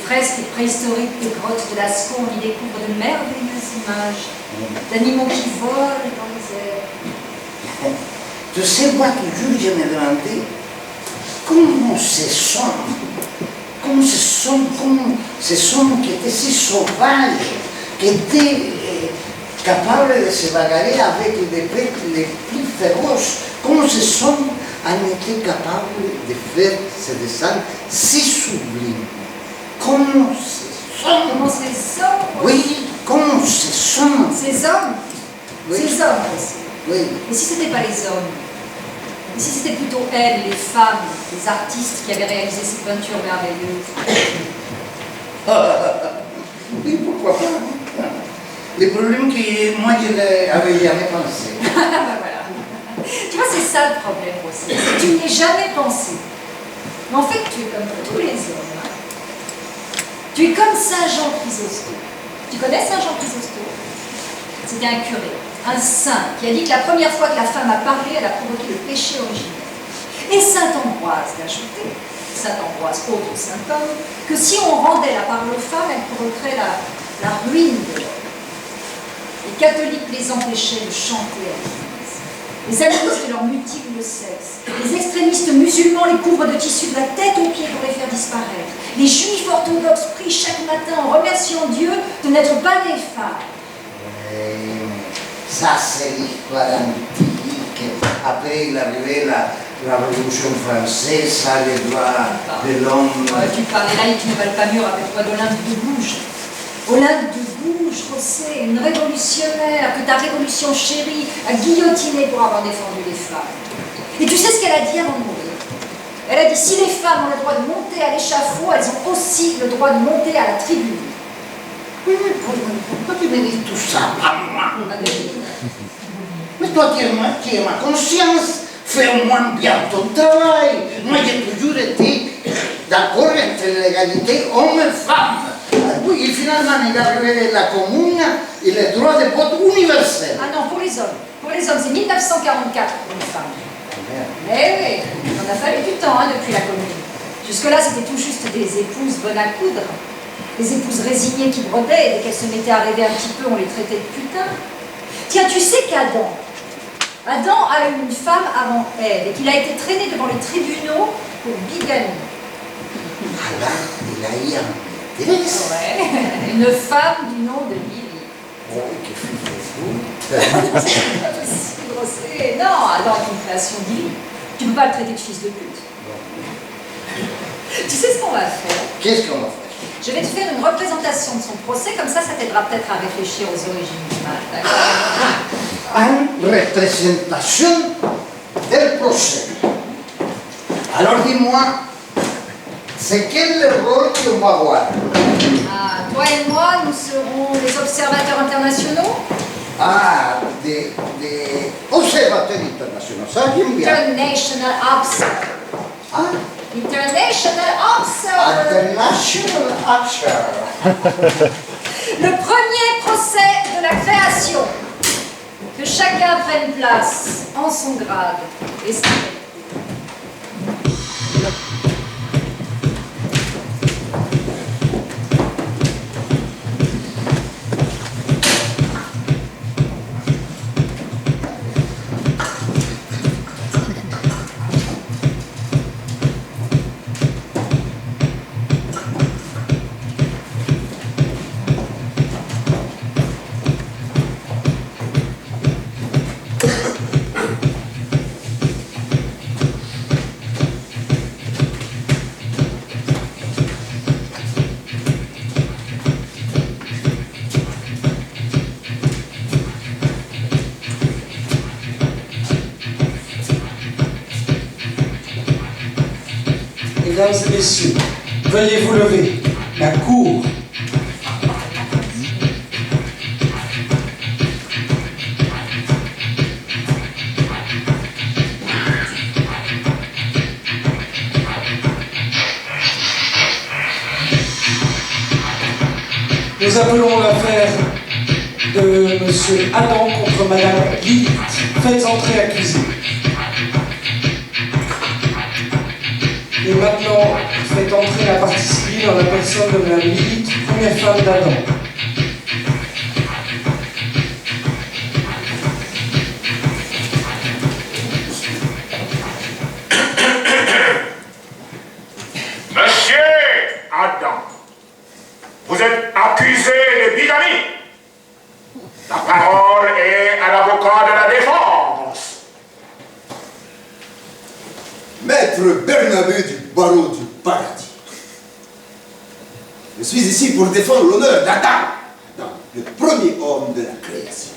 fresques préhistoriques des grottes de Lascaux, on y découvre de merveilleuses images d'animaux qui volent dans les airs. Tu sais, moi toujours je me demandais comment ces sons qui étaient si sauvages, qui étaient capables de se bagarrer avec des bêtes les plus féroces, comment ces sons ont été capables de faire ces dessins si sublimes. Comment ces sons, Comment ces hommes, oui, comment ces sons, ces hommes, Oui. ces hommes aussi. oui. Et si ce n'était pas les hommes? Et si c'était plutôt elles, les femmes, les artistes qui avaient réalisé ces peintures merveilleuses? Oui, pourquoi pas. Le problème que moi je n'avais jamais pensé. Ben voilà. Tu vois, c'est ça le problème aussi. C'est que tu n'y es jamais pensé. Mais en fait, tu es comme tous les hommes. Hein. Tu es comme Saint Jean Chrysostome. Tu connais Saint Jean Chrysostome? C'était un curé, un saint, qui a dit que la première fois que la femme a parlé, elle a provoqué le péché originel. Et Saint Ambroise d'ajouter, Saint Ambroise, autre saint homme, que si on rendait la parole aux femmes, elle provoquerait la ruine de l'homme. Les catholiques les empêchaient de chanter à l'église. Les animistes leur mutilent le sexe. Les extrémistes musulmans les couvrent de tissu de la tête aux pieds pour les faire disparaître. Les juifs orthodoxes prient chaque matin en remerciant Dieu de n'être pas nés femmes. Ça, c'est l'histoire antique. Après, il arrivait la Révolution française, ça, les droits de l'homme. Tu parles des laïcs qui ne valent pas mûr avec toi d'Olympe de Gouges. Olympe de Gouges, José, une révolutionnaire que ta révolution chérie a guillotinée pour avoir défendu les femmes. Et tu sais ce qu'elle a dit avant de mourir? Elle a dit, si les femmes ont le droit de monter à l'échafaud, elles ont aussi le droit de monter à la tribune. Oui, mais pourquoi tu me dis tout ça, maman? Mais toi, tu es ma conscience. Fais au moins bien ton travail. Moi, j'ai toujours été d'accord entre l'égalité homme-femme. Oui, finalement, il a révélé la commune et le droit de vote universel. Ah non, pour les hommes. Pour les hommes, c'est 1944 pour les femmes. Mais oui, il en a fallu du temps depuis la commune. Jusque-là, c'était tout juste des épouses bonnes à coudre. Des épouses résignées qui brodaient, et dès qu'elles se mettaient à rêver un petit peu, on les traitait de putain. Tiens, tu sais qu'Adam a eu une femme avant elle, et qu'il a été traîné devant les tribunaux pour bigamie. Alors, il a eu un maîtresse. Ouais, une femme du nom de Lily. Oh, que fils de Grossé. Non, Adam est une création divine. Tu peux pas le traiter de fils de pute. Tu sais ce qu'on va faire? Qu'est-ce qu'on va faire? Je vais te faire une représentation de son procès, comme ça t'aidera peut-être à réfléchir aux origines du mal, d'accord? Une représentation del procès. Alors dis-moi, c'est quel le rôle qu'on va voir? Ah, toi et moi, nous serons les observateurs internationaux. Ah, des observateurs internationaux, ça j'aime bien. International Officer. Ah, International Officer. International Officer. Le premier procès de la création. Que chacun prenne place en son grade et son Mesdames et messieurs, veuillez vous lever. La cour. Nous appelons l'affaire de Monsieur Adam contre Madame Lilith. Faites entrer accusé. Et maintenant, faites entrer la partie civile dans la personne de Madame Lilith, première femme d'Adam. Monsieur Adam, vous êtes accusé de bigamie. La parole est à l'avocat de la défense. Maître Bernabé du barreau du paradis. Je suis ici pour défendre l'honneur d'Adam, le premier homme de la création.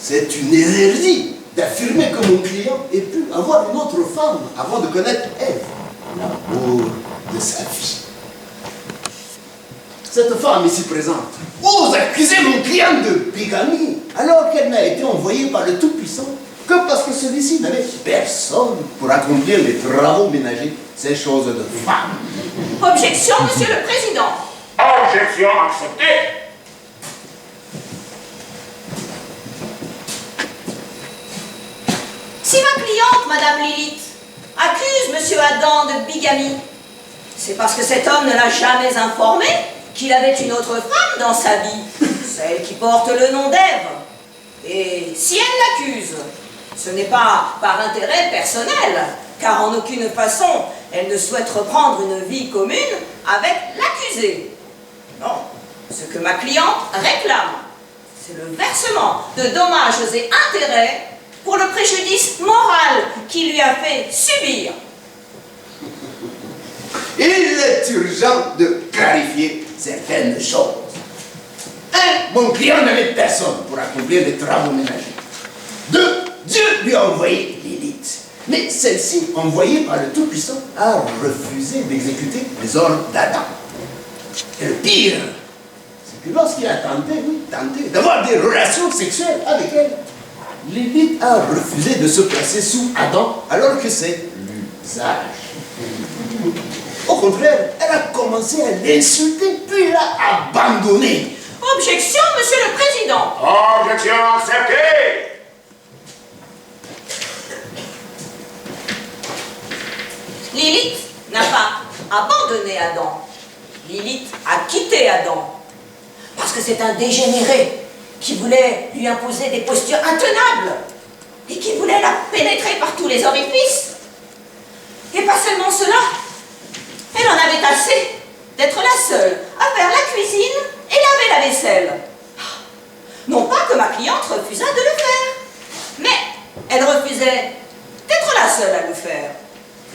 C'est une hérésie d'affirmer que mon client ait pu avoir une autre femme avant de connaître Ève, l'amour de sa vie. Cette femme ici présente ose accuser mon client de bigamie alors qu'elle n'a été envoyée par le Tout-Puissant que parce que celui-ci n'avait personne pour accomplir les travaux ménagers, ces choses de femme. Objection, Monsieur le Président. Objection acceptée. Si ma cliente, Madame Lilith, accuse Monsieur Adam de bigamie, c'est parce que cet homme ne l'a jamais informé qu'il avait une autre femme dans sa vie, celle qui porte le nom d'Ève. Et si elle l'accuse, ce n'est pas par intérêt personnel, car en aucune façon elle ne souhaite reprendre une vie commune avec l'accusé. Non, ce que ma cliente réclame, c'est le versement de dommages et intérêts pour le préjudice moral qu'il lui a fait subir. Il est urgent de clarifier certaines choses. Mon client n'avait personne pour accomplir les travaux ménagers. 2, Dieu lui a envoyé Lilith. Mais celle-ci, envoyée par le Tout-Puissant, a refusé d'exécuter les ordres d'Adam. Et le pire, que lorsqu'il a tenté d'avoir des relations sexuelles avec elle, Lilith a refusé de se placer sous Adam alors que c'est l'usage. Au contraire, elle a commencé à l'insulter, puis l'a abandonné. Objection, Monsieur le Président. Objection acceptée. Lilith n'a pas abandonné Adam. Lilith a quitté Adam. Parce que c'est un dégénéré qui voulait lui imposer des postures intenables et qui voulait la pénétrer par tous les orifices. Et pas seulement cela, elle en avait assez d'être la seule à faire la cuisine et laver la vaisselle. Non pas que ma cliente refusât de le faire, mais elle refusait d'être la seule à le faire.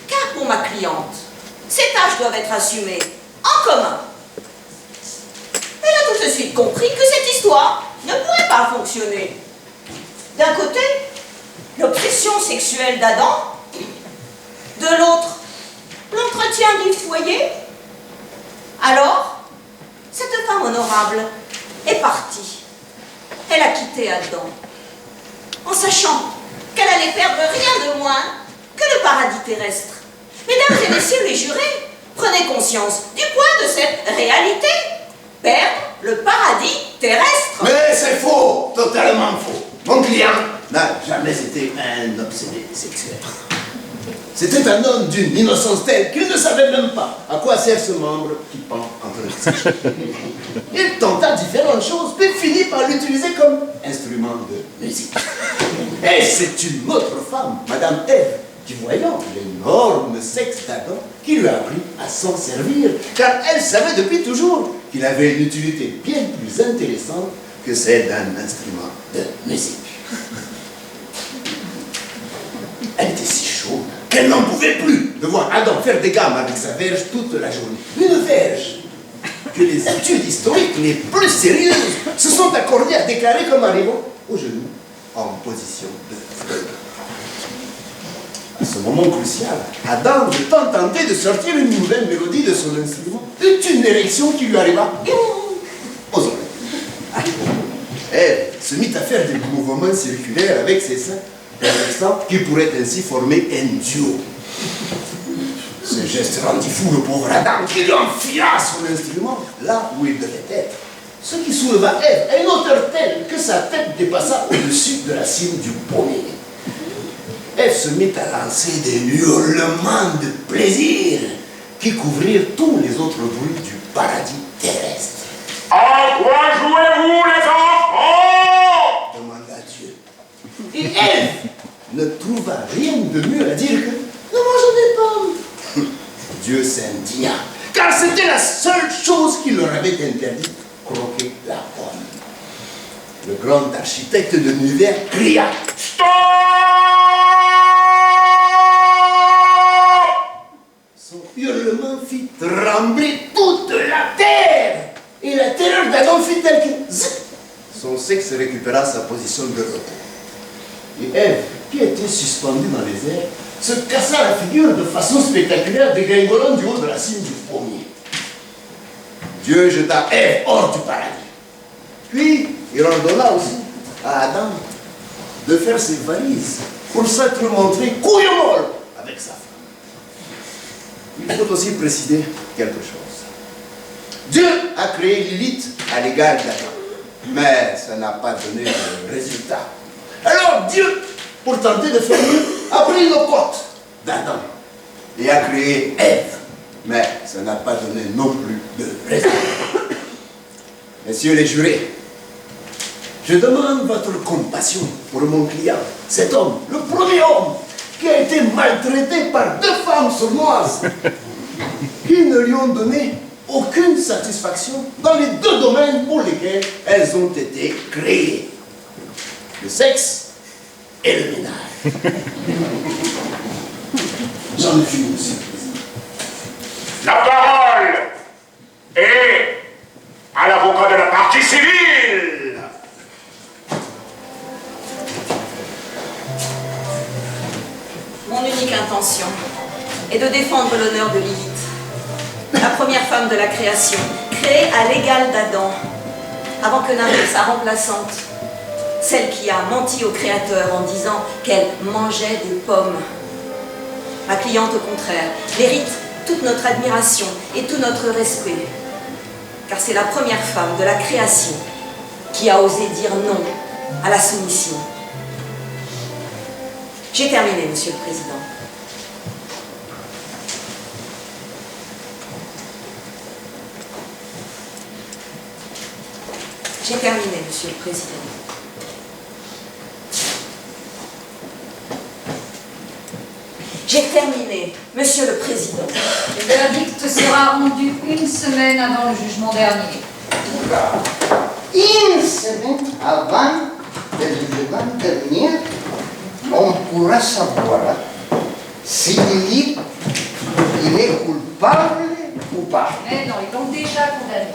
Car pour ma cliente, ces tâches doivent être assumées en commun. Elle a tout de suite compris que cette histoire ne pourrait pas fonctionner. D'un côté, l'obsession sexuelle d'Adam, de l'autre, l'entretien du foyer. Alors, cette femme honorable est partie. Elle a quitté Adam, en sachant qu'elle allait perdre rien de moins que le paradis terrestre. Mesdames et messieurs les jurés, prenez conscience du poids de cette réalité. Perdre le paradis terrestre. Mais c'est faux, totalement faux. Mon client n'a jamais été un obsédé sexuel. C'était un homme d'une innocence telle qu'il ne savait même pas à quoi sert ce membre qui pend entre les tiges. Il tenta différentes choses, puis finit par l'utiliser comme instrument de musique. Et c'est une autre femme, Madame Ève, qui voyant l'énorme sexe d'Adam, qui lui a appris à s'en servir, car elle savait depuis toujours qu'il avait une utilité bien plus intéressante que celle d'un instrument de musique. Elle était si chaude qu'elle n'en pouvait plus de voir Adam faire des gammes avec sa verge toute la journée. Une verge que les études historiques les plus sérieuses se sont accordées à déclarer comme arrivant au genou en position de fleur. À ce moment crucial, Adam, étant tenté de sortir une nouvelle mélodie de son instrument, eut une érection qui lui arriva aux oreilles. Elle se mit à faire des mouvements circulaires avec ses seins, permettant qui pourrait ainsi former un duo. Ce geste rendit fou le pauvre Adam qui lui enfila son instrument là où il devait être. Ce qui souleva Ève à une hauteur telle que sa tête dépassa au-dessus de la cime du pommier. Ève se mit à lancer des hurlements de plaisir qui couvrirent tous les autres bruits du paradis terrestre. En quoi jouez-vous, les enfants? Demanda Dieu. Et Ève ne trouva rien de mieux à dire que « Ne mangeons des pommes !» Dieu s'indigna, car c'était la seule chose qu'il leur avait interdit, croquer la pomme. Le grand architecte de l'univers cria « Stop! Son hurlement fit trembler toute la terre, et la terreur d'Adam fit telle que zip, son sexe récupéra sa position de repos. Et Ève, qui était suspendue dans les airs, se cassa la figure de façon spectaculaire, dégringolant du haut de la cime du pommier. Dieu jeta Ève hors du paradis. Puis, il ordonna aussi à Adam de faire ses valises pour s'être montré couille molle avec sa femme. Il faut aussi préciser quelque chose. Dieu a créé Lilith à l'égal d'Adam, mais ça n'a pas donné de résultat. Alors Dieu, pour tenter de faire mieux, a pris une côte d'Adam et a créé Ève, mais ça n'a pas donné non plus de résultat. Messieurs les jurés, je demande votre compassion pour mon client, cet homme, le premier homme, qui a été maltraité par 2 femmes sournoises, qui ne lui ont donné aucune satisfaction dans les 2 domaines pour lesquels elles ont été créées. Le sexe et le ménage. J'en ai fini, monsieur le Président. La parole est à l'avocat de la partie civile. Mon unique intention est de défendre l'honneur de Lilith, la première femme de la création, créée à l'égal d'Adam, avant que n'arrive sa remplaçante, celle qui a menti au Créateur en disant qu'elle mangeait des pommes. Ma cliente, au contraire, mérite toute notre admiration et tout notre respect, car c'est la première femme de la création qui a osé dire non à la soumission. J'ai terminé, Monsieur le Président. J'ai terminé, Monsieur le Président. J'ai terminé, Monsieur le Président. Le verdict sera rendu une semaine avant le jugement dernier. Une semaine avant le jugement dernier, on pourra savoir s'il est coupable ou pas. Mais non, ils l'ont déjà condamné.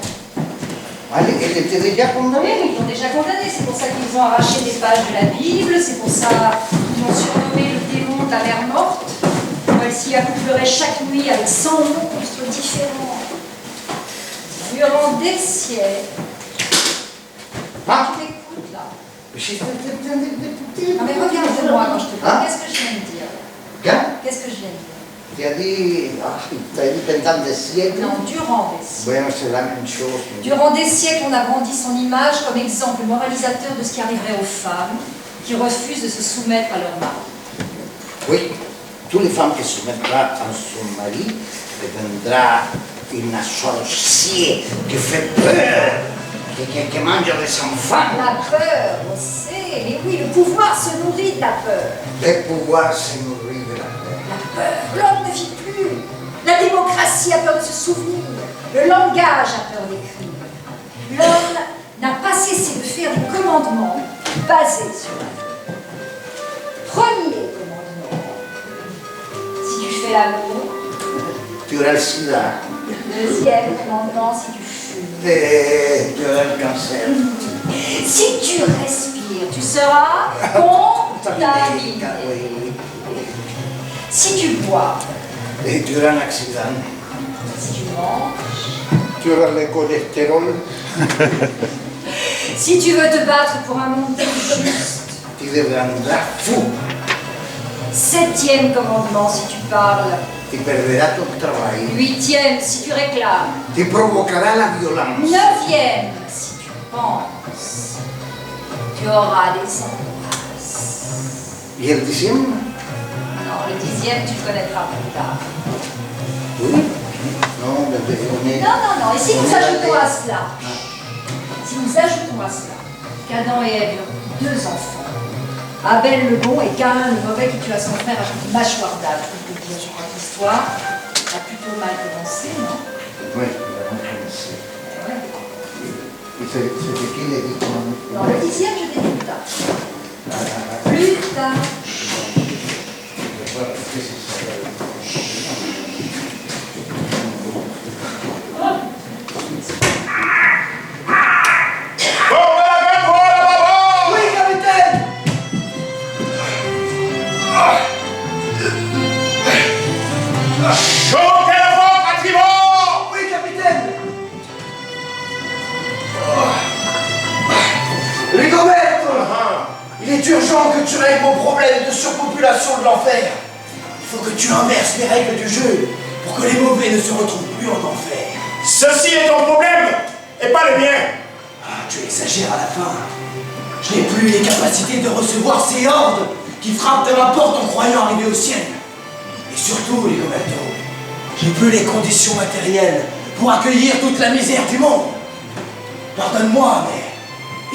Allez, elle était déjà condamnée. Oui, ils l'ont déjà condamné. C'est pour ça qu'ils ont arraché des pages de la Bible. C'est pour ça qu'ils l'ont surnommé le démon de la mer morte. Elle s'y accouplerait chaque nuit avec 100 monstres différents. Durant des siècles. Ah. Tu t'écoutes là. Je Non mais regarde-moi quand je te parle. Qu'est-ce que je viens de dire? Qu'est-ce que je viens de dire? Tu as dit, pendant des siècles. Non, durant des siècles. Bueno, c'est la même chose. Durant des siècles, on a brandi son image comme exemple moralisateur de ce qui arriverait aux femmes qui refusent de se soumettre à leur mari. Oui, toutes les femmes qui se mettront à son mari deviendra une sorcière qui fait peur, qui mange les enfants. La peur, on sait, mais oui, le pouvoir se nourrit de la peur. Le pouvoir se nourrit de la peur. La peur, l'homme ne vit plus. La démocratie a peur de se souvenir. Le langage a peur d'écrire. L'homme n'a pas cessé de faire des commandements basés sur la peur. Premier commandement, si tu fais l'amour. Tu auras le sida. Deuxième commandement, si tu fumes. Tu auras le cancer. Si tu respires, tu seras contaminé. Oui. Si tu bois. Et tu auras un accident. Si tu manges. Tu auras le cholestérol. Si tu veux te battre pour un monde juste. Tu deviendras fou. Septième commandement, si tu parles. Tu perdras ton travail. Huitième, si tu réclames. Tu provoqueras la violence. Neuvième, si tu penses. Tu auras des angoisses. Et le dixième? Non, le dixième, tu le connaîtras plus tard. Oui. Non, mais on est... Non. Et si nous ajoutons à cela, qu'Adam et Ève eurent 2 enfants, Abel le bon et Caïn le mauvais qui tua son frère avec une mâchoire d'âge. Je crois que l'histoire a plutôt mal commencé, non? Oui, il a mal commencé. Ouais. Et c'était qui les dit comment? Dans le dixième, je t'ai dit plus tard. Plus tard. Oui, capitaine! Chaud téléphone à tribord! Oui, capitaine! Rigoberto! Il est urgent que tu règles mon problème de surpopulation de l'enfer. Il faut que tu inverses les règles du jeu pour que les mauvais ne se retrouvent plus en enfer. Ceci est ton problème et pas le mien. Ah, tu exagères à la fin. Je n'ai plus les capacités de recevoir ces hordes qui frappent de ma porte en croyant arriver au ciel. Et surtout, Rigoberto, j'ai plus les conditions matérielles pour accueillir toute la misère du monde. Pardonne-moi, mais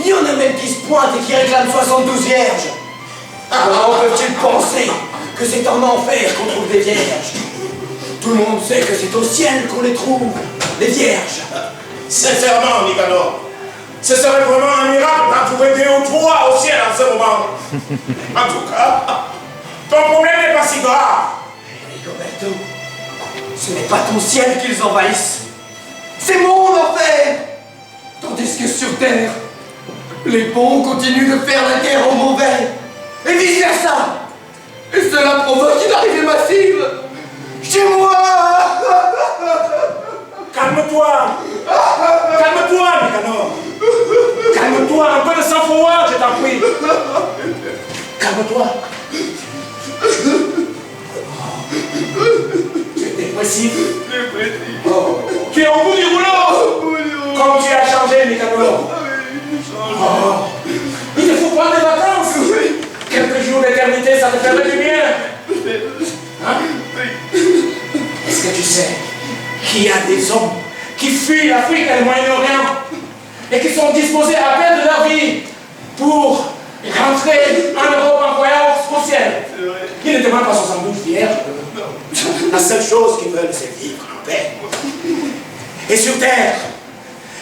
il y en a même qui se pointent et qui réclament 72 vierges. Comment peuvent-ils penser que c'est en enfer qu'on trouve des vierges? Tout le monde sait que c'est au ciel qu'on les trouve, les vierges. Sincèrement, Nicanor, ce serait vraiment un miracle d'en trouver 2 ou 3 au ciel en ce moment. En tout cas, ton problème n'est pas si grave. Rigoberto, ce n'est pas ton ciel qu'ils envahissent, c'est mon enfer. Tandis que sur terre, les bons continuent de faire la guerre aux mauvais, et vice versa. Et cela provoque une arrivée massive chez moi. Calme-toi. Calme-toi, Nicanor. Calme-toi, un peu de sang-froid, je t'en prie. Calme-toi. Tu es dépressif. Oh. Tu es au bout du rouleau. Comme tu as changé, Nicanor. Oh. Il te faut prendre des vacances. Quelques jours d'éternité, ça te ferait du bien. Hein? Est-ce que tu sais qu'il y a des hommes qui fuient l'Afrique et le Moyen-Orient et qui sont disposés à perdre leur vie pour rentrer en Europe en voyage au ciel? Ils ne demandent pas 72 vierges. La seule chose qu'ils veulent, c'est vivre en paix. Et sur terre,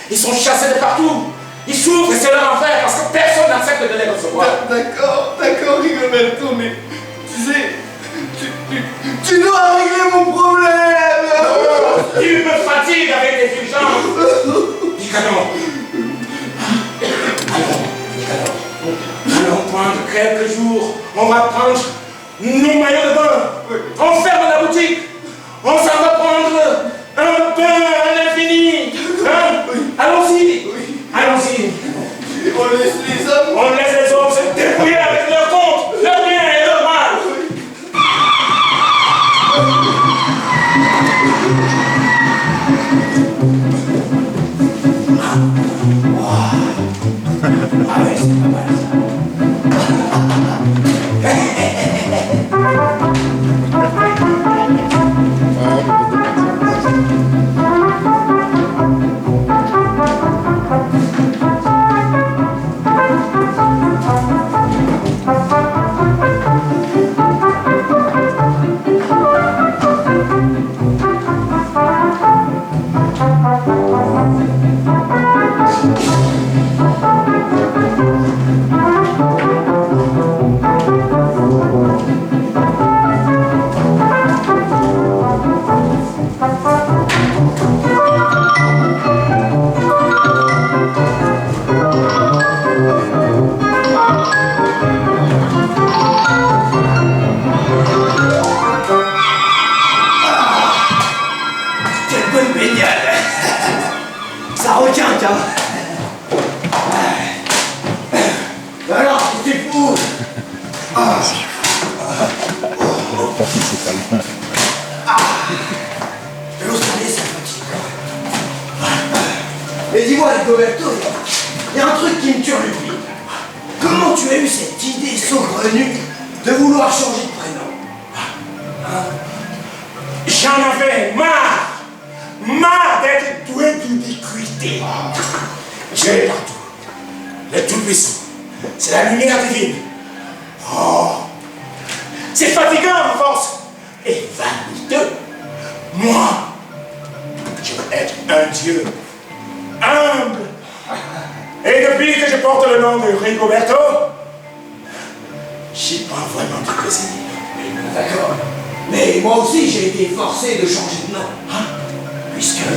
ils sont chassés de partout. Ils souffrent et c'est leur enfer parce que personne n'accepte de les recevoir. D'accord, Rigoberto, mais tu sais, tu dois régler mon problème. Oh, tu me fatigues avec tes urgences. Nicanor. Allons prendre quelques jours. On va prendre nos maillots de bain. On ferme la boutique. On s'en va prendre un pain à l'infini. Hein? Allons-y. Allons-y. On laisse les hommes. On laisse les hommes se débrouiller avec leur compte, leur bien et leur mal. Ah ouais, c'est pas mal ça. Mais dis-moi, Rigoberto, il y a un truc qui me turlupine. Comment tu as eu cette idée saugrenue de vouloir changer de prénom? Hein? J'en avais marre! Marre d'être doué d'ubiquité. Dieu est partout. Le Tout-Puissant. C'est la lumière divine. Oh! C'est fatigant à force. Et vaniteux. Moi, je veux être un Dieu humble. Et depuis que je porte le nom de Rigoberto, j'y prends vraiment du plaisir. D'accord. Mais moi aussi, j'ai été forcé de changer de nom. Hein? Puisque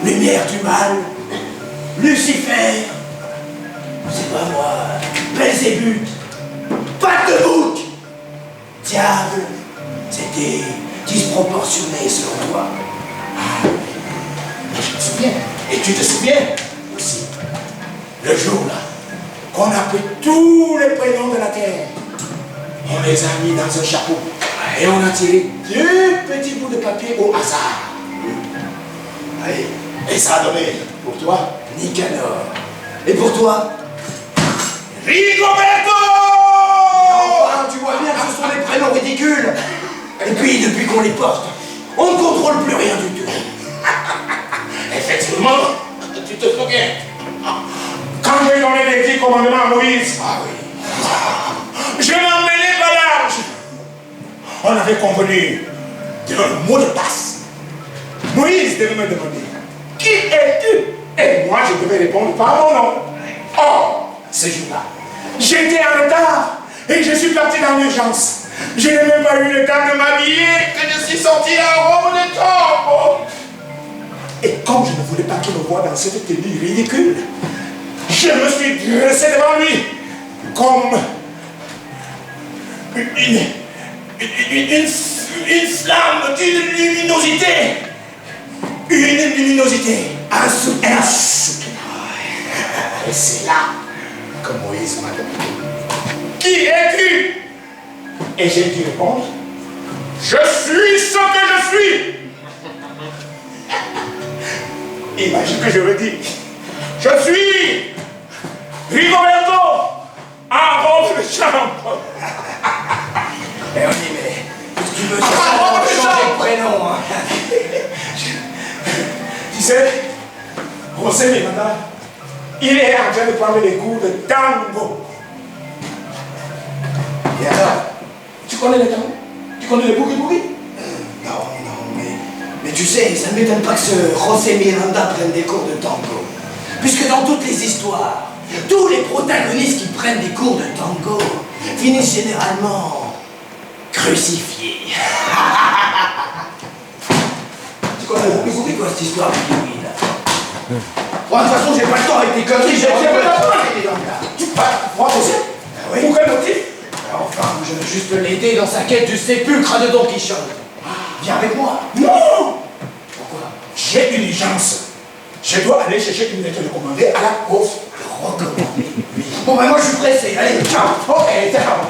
lumière du mal, Lucifer, c'est pas moi, Belzébuth, patte de bouc, diable, c'était disproportionné selon toi. Ah, mais je me souviens. Et tu te souviens aussi, le jour là, qu'on a pris tous les prénoms de la terre, on les a mis dans un chapeau et on a tiré 2 petits bouts de papier au hasard. Oui. Et ça a donné, pour toi, Nicanor. Et pour toi? Rigoberto! Enfin, tu vois bien que ce sont des prénoms ridicules. Et puis, depuis qu'on les porte, on ne contrôle plus rien du tout. Effectivement, tu te souviens. Quand j'ai donné les 10 commandements à Moïse, je n'en mêlais pas large. On avait convenu d'un mot de passe. Moïse devait me demander, qui es-tu? Et moi, je devais répondre par mon nom. Or, ce jour-là, j'étais en retard et je suis parti dans l'urgence. Je n'ai même pas eu le temps de m'habiller que je suis sorti en robe de tombe. Et comme je ne voulais pas qu'il me voie dans cette tenue ridicule, je me suis dressé devant lui comme une flamme d'une luminosité. Une luminosité. Un soupir. Et c'est là comme Moïse, madame. Qui es-tu? Et j'ai dû répondre, je suis ce que je suis. Imagine que je me dis, je suis Rigoberto en robe de chambre. Et on dit, mais tu veux changer de prénom, hein? Tu sais, José Miranda, il est en train de prendre des cours de tango. Et alors? Tu connais le tango? Tu connais le boogie-boogie? Non, mais tu sais, ça ne m'étonne pas que ce José Miranda prenne des cours de tango. Puisque dans toutes les histoires, tous les protagonistes qui prennent des cours de tango finissent généralement crucifiés. Tu connais le boogie-boogie? C'est quoi cette histoire de Kiwi là? Moi, de toute façon, j'ai pas le temps avec tes conneries, j'ai pas le temps. Tu parles, moi aussi? Oui. Pour quel motif? Enfin, je veux juste l'aider dans sa quête du sépulcre de Don Quichotte. Viens avec moi. Non! Pourquoi? J'ai une urgence. Je dois aller chercher une lettre recommandée à la poste. Recommandée? Bon, ben moi, je suis pressé. Allez, ciao. Ok, ciao.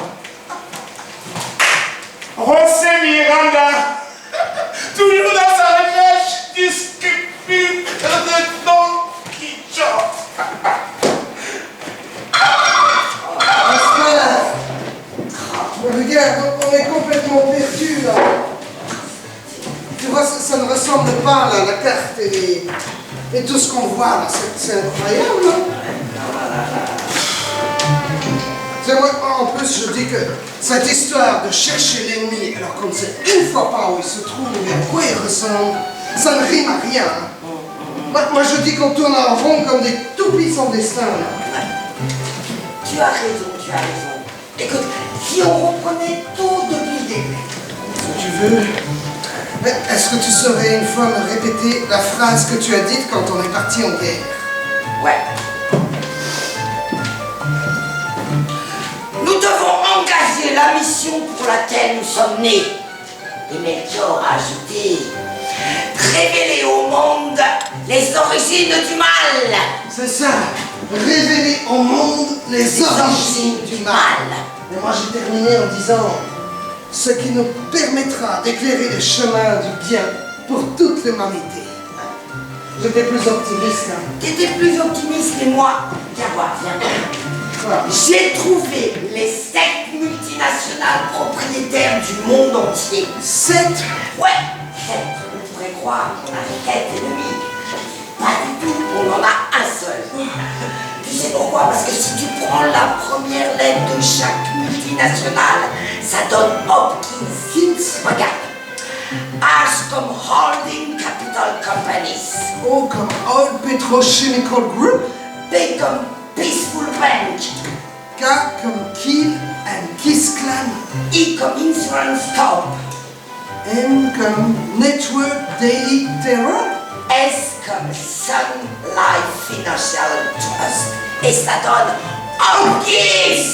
José Miranda, toujours dans sa recherche du sépulcre de Don Quichotte. Regarde, on est complètement perdu là. Tu vois, ça ne ressemble pas là, la carte et tout ce qu'on voit là, c'est incroyable. C'est moi, en plus, je dis que cette histoire de chercher l'ennemi alors qu'on ne sait une fois pas où il se trouve et à quoi il ressemble, ça ne rime à rien. Moi je dis qu'on tourne en rond comme des toupies sans destin là. Tu as raison, tu as raison. Écoute, si on reprenait tout depuis le début. Si tu veux. Mais est-ce que tu saurais une fois me répéter la phrase que tu as dite quand on est parti en guerre? Ouais. Nous devons engager la mission pour laquelle nous sommes nés. Et Melchior a ajouté, révéler au monde les origines du mal. C'est ça. Révéler au monde les origines du mal. Et moi j'ai terminé en disant ce qui nous permettra d'éclairer le chemin du bien pour toute l'humanité. J'étais plus optimiste. Hein. T'étais plus optimiste que moi. Viens voir, viens voir. Voilà. J'ai trouvé les sectes multinationales propriétaires du monde entier. Sectes? Ouais, sectes. On pourrait croire qu'on a quelques ennemis. Pas du tout, on en a un seul. Tu sais pourquoi? Parce que si tu prends la première lettre de chaque multinationale, ça donne Hopkins. Regarde. H comme Holding Capital Companies. O comme Oil Petrochemical Group. P comme Peaceful Bank. K comme Kill and Kiss Clan. I comme Insurance Corp. N comme Network Daily Terror. S comme Sun Life Financial Trust. Et ça donne Hopkins.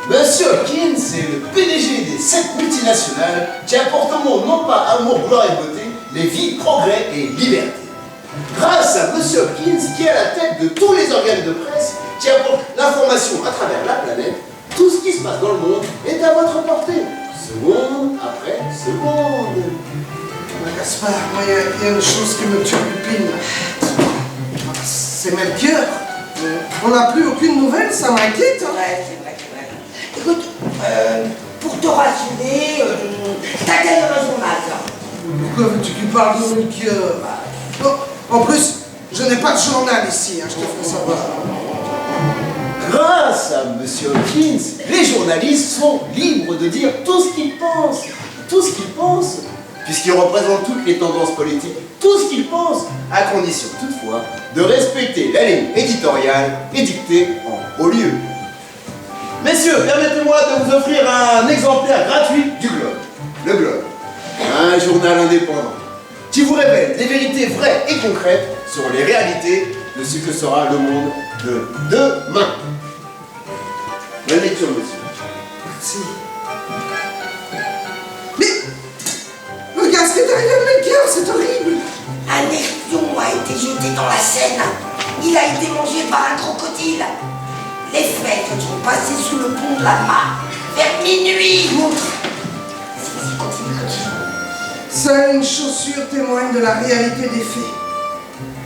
Monsieur Hopkins est le PDG des 7 multinationales qui apportent au monde non pas amour, gloire et beauté, mais vie, progrès et liberté. Grâce à Monsieur Hopkins qui est à la tête de tous les organes de presse qui apportent l'information à travers la planète, tout ce qui se passe dans le monde est à votre portée. Seconde après seconde. Gaspard, moi il y a une chose qui me turlupine. C'est Melchior. On n'a plus aucune nouvelle, ça m'inquiète. Hein. Ouais, c'est vrai. Écoute, pour te rassurer, t'as gagné un journal, là. Pourquoi veux-tu qu'il parle de Melchior? Bon, en plus, je n'ai pas de journal ici, hein, je te ferai savoir. Grâce à Monsieur Hopkins, les journalistes sont libres de dire tout ce qu'ils pensent. Tout ce qu'ils pensent, puisqu'ils représentent toutes les tendances politiques. Tout ce qu'ils pensent, à condition toutefois de respecter la ligne éditoriale édictée en haut lieu. Messieurs, permettez-moi de vous offrir un exemplaire gratuit du Globe. Le Globe, un journal indépendant qui vous révèle des vérités vraies et concrètes sur les réalités de ce que sera le monde de demain. Bonne lecture, monsieur. Merci. Mais regarde ce qui est arrivé à Melchior, c'est horrible. Un espion a été jeté dans la Seine. Il a été mangé par un crocodile. Les fêtes sont passées sous le pont de la mare vers minuit. Seule une chaussure témoigne de la réalité des faits.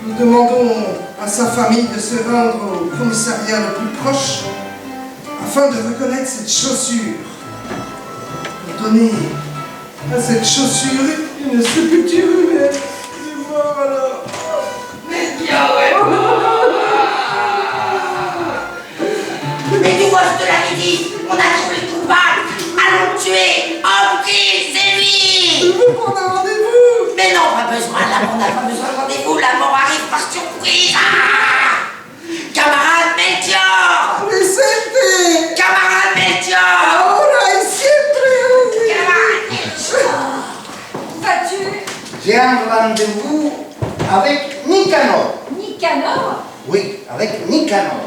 Nous demandons à sa famille de se rendre au commissariat le plus proche afin de reconnaître cette chaussure. Pour donner à cette chaussure une sépulture humaine. Il est mort alors. Mais bien ouais. Mais tu vois, je te l'avais dit, on a trouvé le coupable. Allons le tuer. Ok, c'est lui. Je veux prendre un rendez-vous. Mais non, pas besoin, là, on n'a pas besoin de rendez-vous, la mort arrive par surprise. Ah, camarade Melchior. Presente. Camarade Melchior. Ahora y siempre. Camarade Melchior. Où vas-tu? J'ai un rendez-vous avec Nicanor. Nicanor? Oui, avec Nicanor.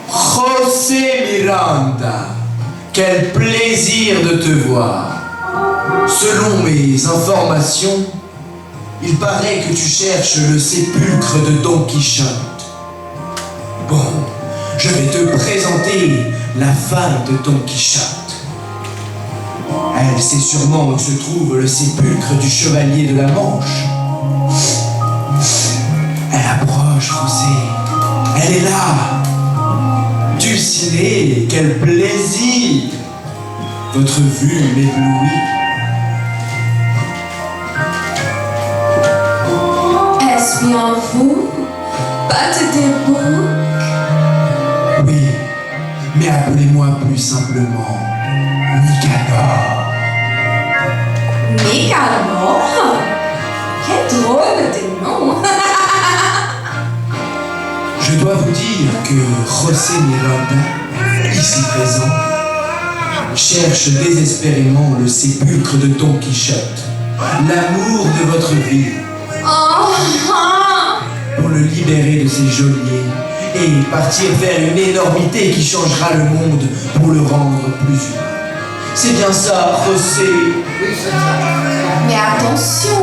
José Miranda, quel plaisir de te voir. Selon mes informations, il paraît que tu cherches le sépulcre de Don Quichotte. Bon, je vais te présenter la femme de Don Quichotte. Elle sait sûrement où se trouve le sépulcre du chevalier de la Manche. Elle approche, José. Elle est là. Dulcinée, quel plaisir! Votre vue m'éblouit. Est-ce bien vous, Pâte des Boucs? Oui, mais appelez-moi plus simplement Nicanor. Nicanor? Quel drôle de nom! Je dois vous dire que José Miranda, ici présent, cherche désespérément le sépulcre de Don Quichotte, l'amour de votre vie, pour le libérer de ses geôliers et partir vers une énormité qui changera le monde pour le rendre plus humain. C'est bien ça, José. Oui, c'est ça. Mais attention,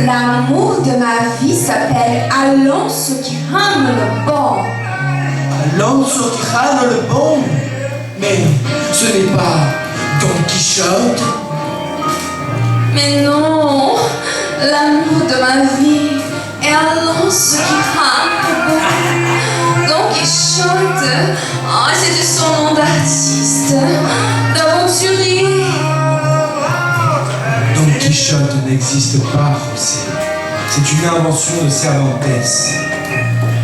l'amour de ma vie s'appelle Alonso Quijano le Bon. Alonso Quijano le Bon? Mais ce n'est pas Don Quichotte. Mais non, l'amour de ma vie est Alonso Quijano le Bon. Don Quichotte, c'était son nom d'artiste, d'aventurier. Don Quichotte n'existe pas, José. C'est une invention de Cervantes.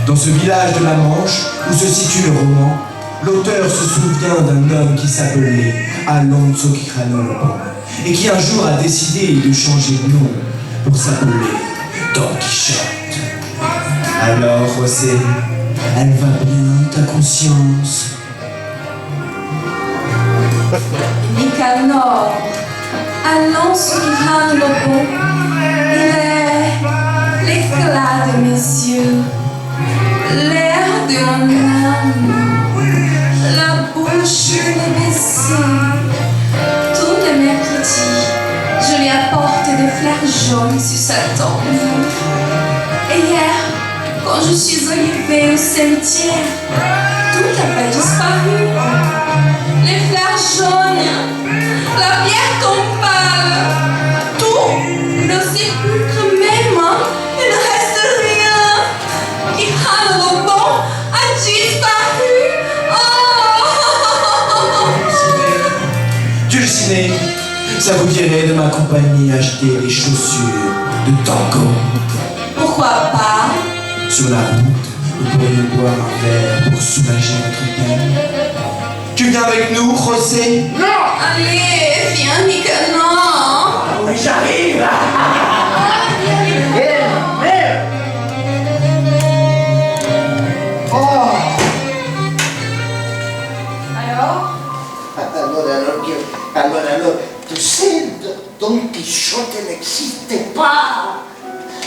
Dans ce village de la Manche, où se situe le roman, l'auteur se souvient d'un homme qui s'appelait Alonso Quijano le Bon, et qui un jour a décidé de changer de nom pour s'appeler Don Quichotte. Alors, José, elle va bien, ta conscience? Nicanor, Alonso Quijano le Bon, il est l'éclat de mes yeux, l'air de mon âme, la bouche de mes baisers. Tous les mercredis, je lui apporte des fleurs jaunes sur sa tombe. Et hier, quand je suis arrivée au cimetière, tout avait disparu. Les fleurs jaunes, la pierre tombale, tout, le sépulcre même, il ne reste rien. Quijano le Bon a disparu. Dulcinée, ça vous dirait de m'accompagner acheter les chaussures de tango? Pourquoi pas? Sur la route, nous pourrions boire un verre pour soulager notre peine. Tu viens avec nous, José? Non! Allez, viens, Nicanor! Oui, j'arrive. Merde! Oh! Alors? Alors, tu sais, Don Quichotte n'existait pas.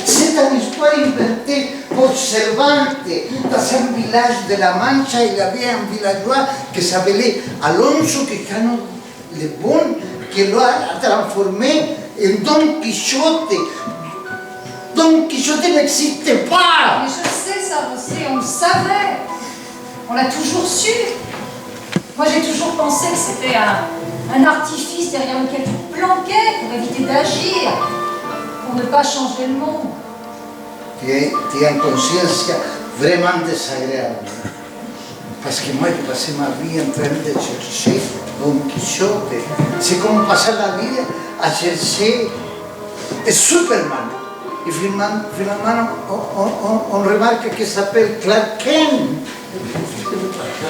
C'est une histoire inventée pour Cervantes. Dans un village de la Mancha, il y avait un villageois qui s'appelait Alonso Quijano le Bon, qui l'a transformé un Don Quichotte. Don Quichotte n'existe pas. Mais je sais ça, José, on le savait. On l'a toujours su. Moi, j'ai toujours pensé que c'était un artifice derrière lequel tu te planquais pour éviter d'agir, pour ne pas changer le monde. Tu as une conscience vraiment désagréable. Parce que moi, j'ai passé ma vie en train de chercher Don Quichotte. C'est comme passer la vie à chercher Superman. Et finalement, on remarque qu'il s'appelle Clark Kent.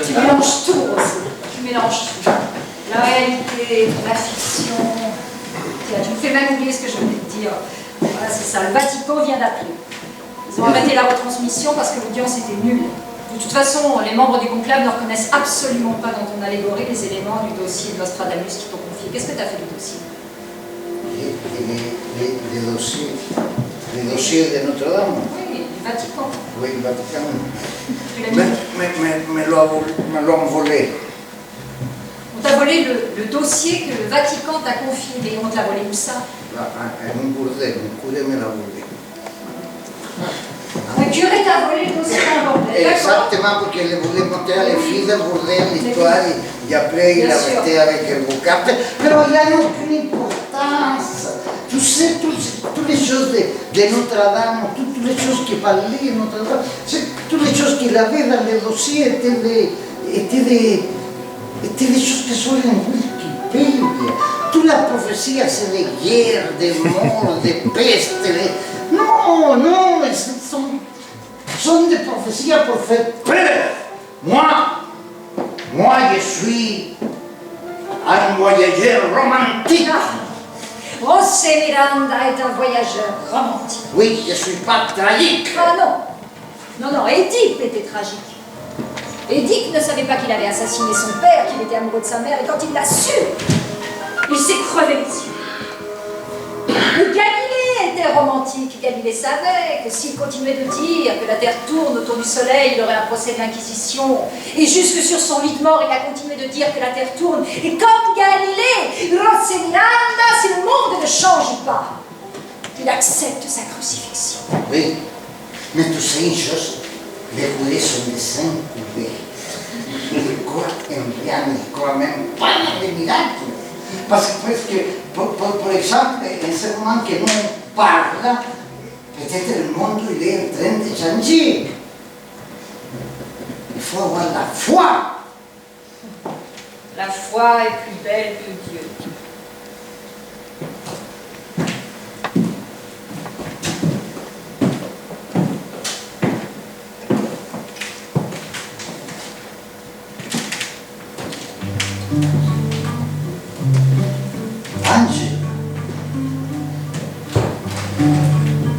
Tu mélanges tout aussi. Tu mélanges tout. La réalité, la fiction. Tiens, tu me fais même oublier ce que je voulais te dire. Voilà, c'est ça. Le Vatican vient d'appeler. Ils ont arrêté la retransmission parce que l'audience était nulle. De toute façon, les membres du conclave ne reconnaissent absolument pas dans ton allégorie les éléments du dossier de Nostradamus qui t'ont confié. Qu'est-ce que tu as fait du dossier? Le dossier de Notre-Dame. Oui, du Vatican. Oui, le Vatican. Tu l'as mis? Me l'ont volé. On t'a volé le dossier que le Vatican t'a confié, mais on te l'a volé où ça? En un bordel, un curé me l'a volé. Le curé t'a volé le dossier d'un bordel, d'accord? Exactement, parce qu'il voulait monter à les filles del bordel, l'histoire, et après il a resté avec le bouquin. Mais il n'y a aucune importance. Tu sais, toutes les choses de Notre-Dame, toutes les choses qui parlaient de Notre-Dame, toutes les choses qu'il avait dans le dossier étaient des choses qui sont en Wikipédia. Toute la prophétie, c'est des guerres, des morts, des pestes. Non, sont des prophéties pour faire peur. Moi, je suis un voyageur romantique. José Miranda est un voyageur romantique. Oui, je ne suis pas tragique. Ah non. Non, Édipe était tragique. Édipe ne savait pas qu'il avait assassiné son père, qu'il était amoureux de sa mère, et quand il l'a su, il s'est crevé les yeux. Le Galilée était romantique. Galilée savait que s'il continuait de dire que la Terre tourne autour du Soleil, il aurait un procès de l'Inquisition. Et jusque sur son lit de mort, il a continué de dire que la Terre tourne. Et comme Galilée, José Miranda, si le monde ne change pas, il accepte sa crucifixion. Oui, mais tu sais une chose, les curés sont des saints curés. Ils croient en rien, ils croient même pas dans les miracles. Parce que, por exemple, en ce moment que nous parlons, peut-être le monde il est en train de changer. Il faut avoir la foi. La foi est plus belle que Dieu.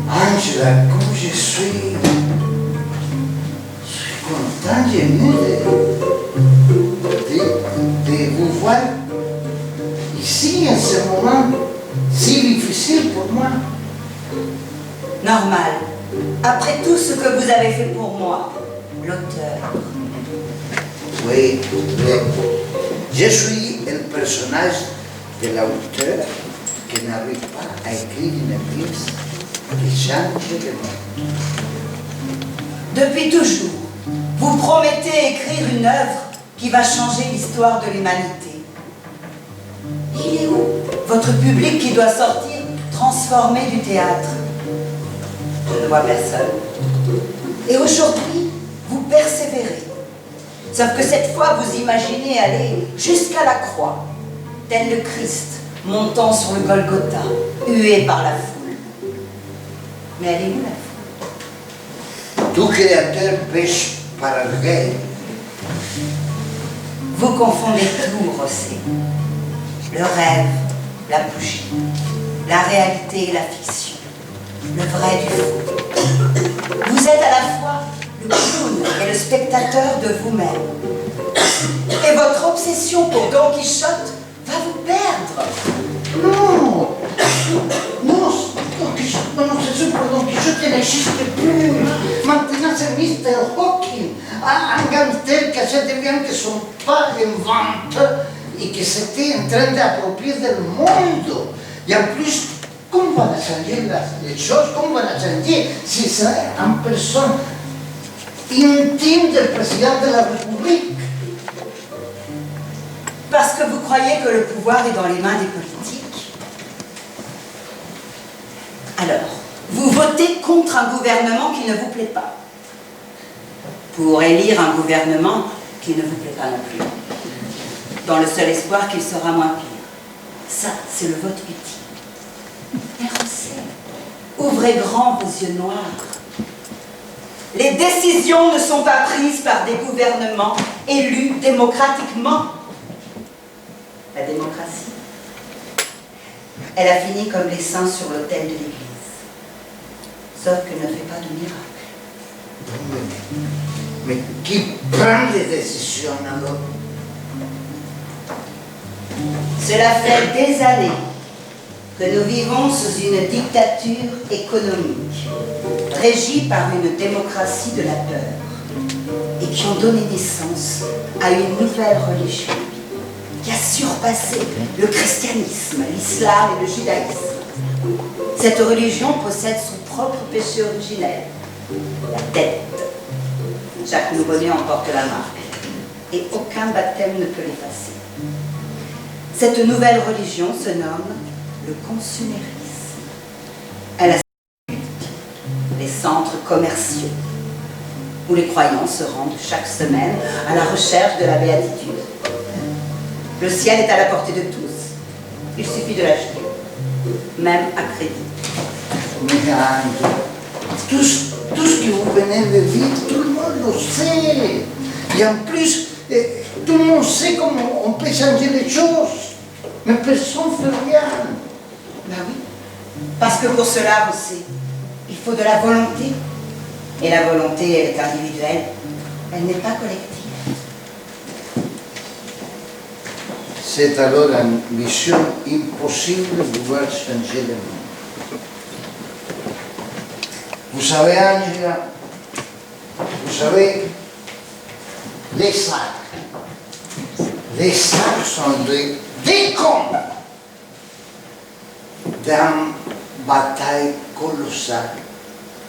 Angela, comme je suis content, j'aime de vous voir ici, en ce moment si difficile pour moi. Normal. Après tout ce que vous avez fait pour moi, l'auteur. Oui, je suis le personnage de l'auteur qui n'arrive pas à écrire une pièce qui change le monde. Depuis toujours, vous promettez écrire une œuvre qui va changer l'histoire de l'humanité. Il est où votre public qui doit sortir transformé du théâtre? Je ne vois personne. Et aujourd'hui, vous persévérez. Sauf que cette fois, vous imaginez aller jusqu'à la croix, tel le Christ montant sur le Golgotha, hué par la foule. Mais elle est où la foule? Tout créateur pêche par orgueil. Vous confondez tout, José. Le rêve, la bougie, la réalité et la fiction, le vrai du faux. Vous êtes à la fois le clown et le spectateur de vous-même. Et votre obsession pour Don Quichotte va vous perdre. Non, c'est sûr que Don Quichotte n'existe plus. Maintenant, c'est Mr. Hawking, un gangster qui achète des biens qui ne sont pas en vente et qui s'était en train d'approprier du monde. Et en plus, comment va changer les choses, comment va changer si c'est une personne intime du président de la République? Parce que vous croyez que le pouvoir est dans les mains des politiques. Alors, vous votez contre un gouvernement qui ne vous plaît pas, pour élire un gouvernement qui ne vous plaît pas non plus, dans le seul espoir qu'il sera moins pire. Ça, c'est le vote utile. Percez, ouvrez grand vos yeux noirs. Les décisions ne sont pas prises par des gouvernements élus démocratiquement. La démocratie, elle a fini comme les saints sur l'autel de l'Église. Sauf qu'elle ne fait pas de miracle. Mais qui prend les décisions alors? Cela fait des années que nous vivons sous une dictature économique, régie par une démocratie de la peur, et qui ont donné naissance à une nouvelle religion, qui a surpassé le christianisme, l'islam et le judaïsme. Cette religion possède son propre péché originel, la dette. Chaque nouveau-né en porte la marque, et aucun baptême ne peut l'effacer. Cette nouvelle religion se nomme le consumérisme. Elle a les centres commerciaux, où les croyants se rendent chaque semaine à la recherche de la béatitude. Le ciel est à la portée de tous. Il suffit de l'acheter, même à crédit. Mais tout ce que vous venez de dire, tout le monde le sait. Et en plus, tout le monde sait comment on peut changer les choses. Mais personne ne fait rien. Ben oui, parce que pour cela aussi, il faut de la volonté. Et la volonté, elle est individuelle, elle n'est pas collective. C'est alors une mission impossible de pouvoir changer le monde. Vous savez, Angela, vous savez, les sacs sont des décombres d'une bataille colossale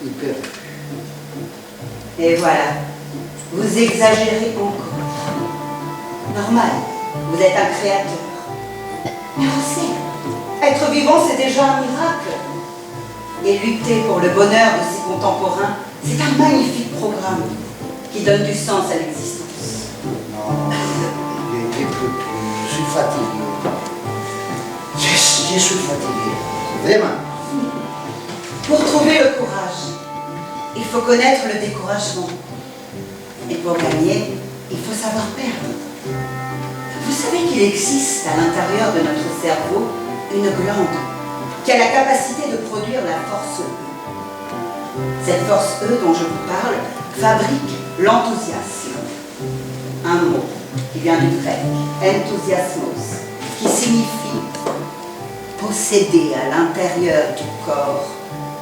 et perdue. Et voilà, vous exagérez encore. Normal, vous êtes un créateur. Mais aussi, être vivant, c'est déjà un miracle. Et lutter pour le bonheur de ses contemporains, c'est un magnifique programme qui donne du sens à l'existence. Non, je ne peux plus, je suis fatigué. Je suis fatigué, vraiment. Pour trouver le courage, il faut connaître le découragement. Et pour gagner, il faut savoir perdre. Vous savez qu'il existe à l'intérieur de notre cerveau une glande qui a la capacité de produire la force E. Cette force E dont je vous parle fabrique l'enthousiasme. Un mot qui vient du grec, enthousiasmos, qui signifie posséder à l'intérieur du corps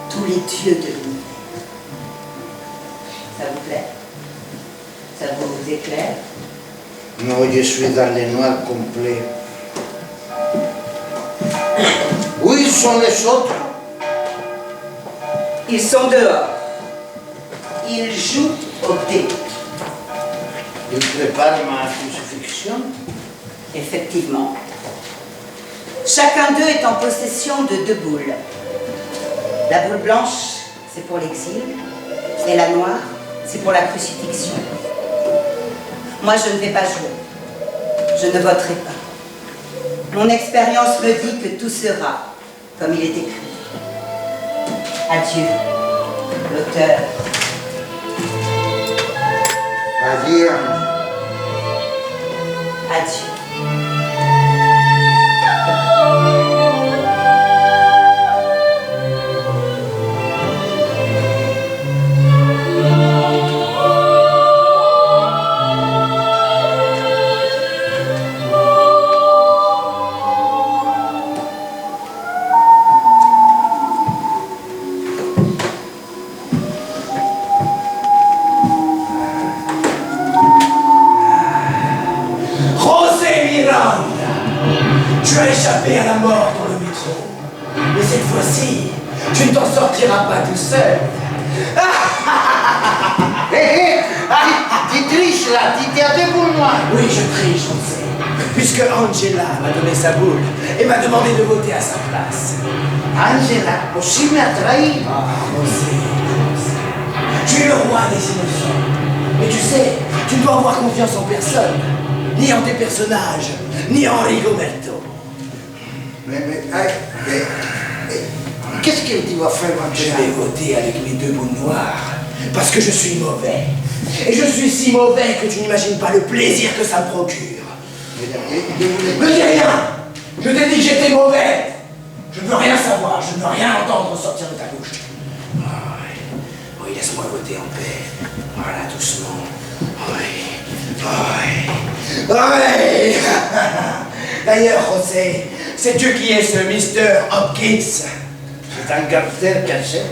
tous les dieux de l'univers. Ça vous plaît? Ça vous éclaire? Non, je suis dans le noir complet. Où ils sont les autres? Ils sont dehors. Ils jouent au dé. Ils préparent ma crucifixion? Effectivement. Chacun d'eux est en possession de 2 boules. La boule blanche, c'est pour l'exil, et la noire, c'est pour la crucifixion. Moi, je ne vais pas jouer. Je ne voterai pas. Mon expérience me dit que tout sera comme il est écrit. Adieu, l'auteur. Adieu. Adieu. Tu as échappé à la mort dans le métro. Mais cette fois-ci, tu ne t'en sortiras pas tout seul. Hé, tu triches là, tu t'es à deux pour moi. Oui, je triche, on sait. Puisque Angela m'a donné sa boule et m'a demandé de voter à sa place. Angela aussi m'a trahi. Ah, José. Tu es le roi des émotions. Mais tu sais, tu ne dois avoir confiance en personne. Ni en tes personnages, ni en Rigoberto. Qu'est-ce que tu vas faire maintenant? Je vais voter avec mes deux boules noires. Parce que je suis mauvais. Et je suis si mauvais que tu n'imagines pas le plaisir que ça me procure. Ne dis rien! Je t'ai dit que j'étais mauvais! Je ne veux rien savoir, je ne veux rien entendre sortir de ta bouche. Oui, laisse-moi voter en paix. Voilà, doucement. Oui. D'ailleurs, José, sais-tu qui est ce Mr. Hopkins? C'est un caractère caché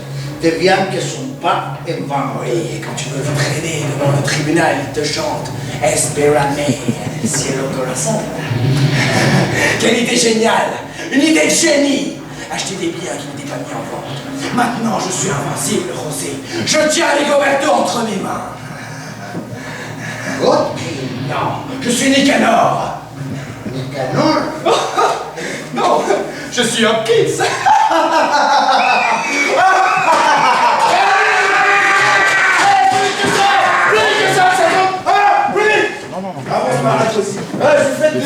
de biens qui ne sont pas inventés. Oui, et quand tu veux traîner devant le tribunal, il te chante Espérame, cielo corazón. Quelle idée géniale! Une idée de génie! Acheter des biens qui n'étaient pas mis en vente. Maintenant, je suis invincible, José. Je tiens Rigoberto entre mes mains. Non, je suis Nicanor. Nicanor? Non, je suis Hopkins.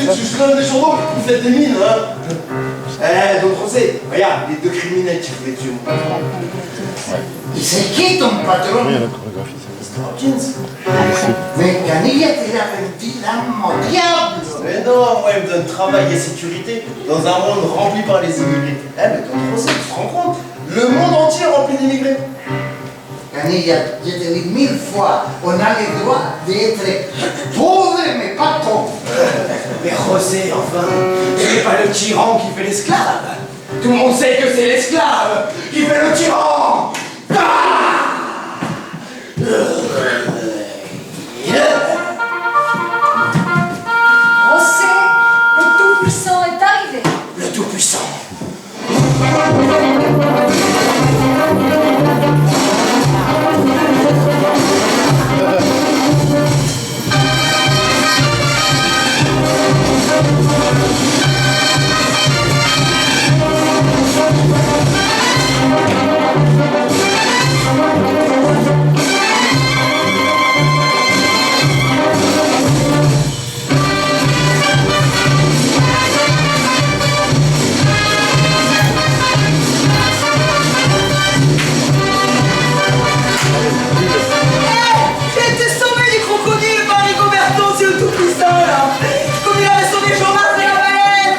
Je donne des journaux, vous faites des mines, hein. Donc José, regarde, les deux criminels qui voulaient tuer mon patron. C'est qui ton patron? Oui, la chorégraphie, c'est Mr. Hopkins. Mais Canilla te l'avait dit l'âme au diable. Mais non, moi il me donne travail et sécurité dans un monde rempli par les immigrés. Eh mais ton José, tu te rends compte? Le monde entier est rempli d'immigrés. Canilla, je te dis 1000 fois, on a le droit d'être pauvre mais pas con. Mais José, enfin, ce n'est pas le tyran qui fait l'esclave. Tout le monde sait que c'est l'esclave qui fait le tyran. José, le Tout-Puissant est arrivé. Le Tout-Puissant. J'ai été sauvé du crocodile par Rigoberto, c'est le Tout-Puissant là. Comme il avait sauvé Jean-Marc et la baleine.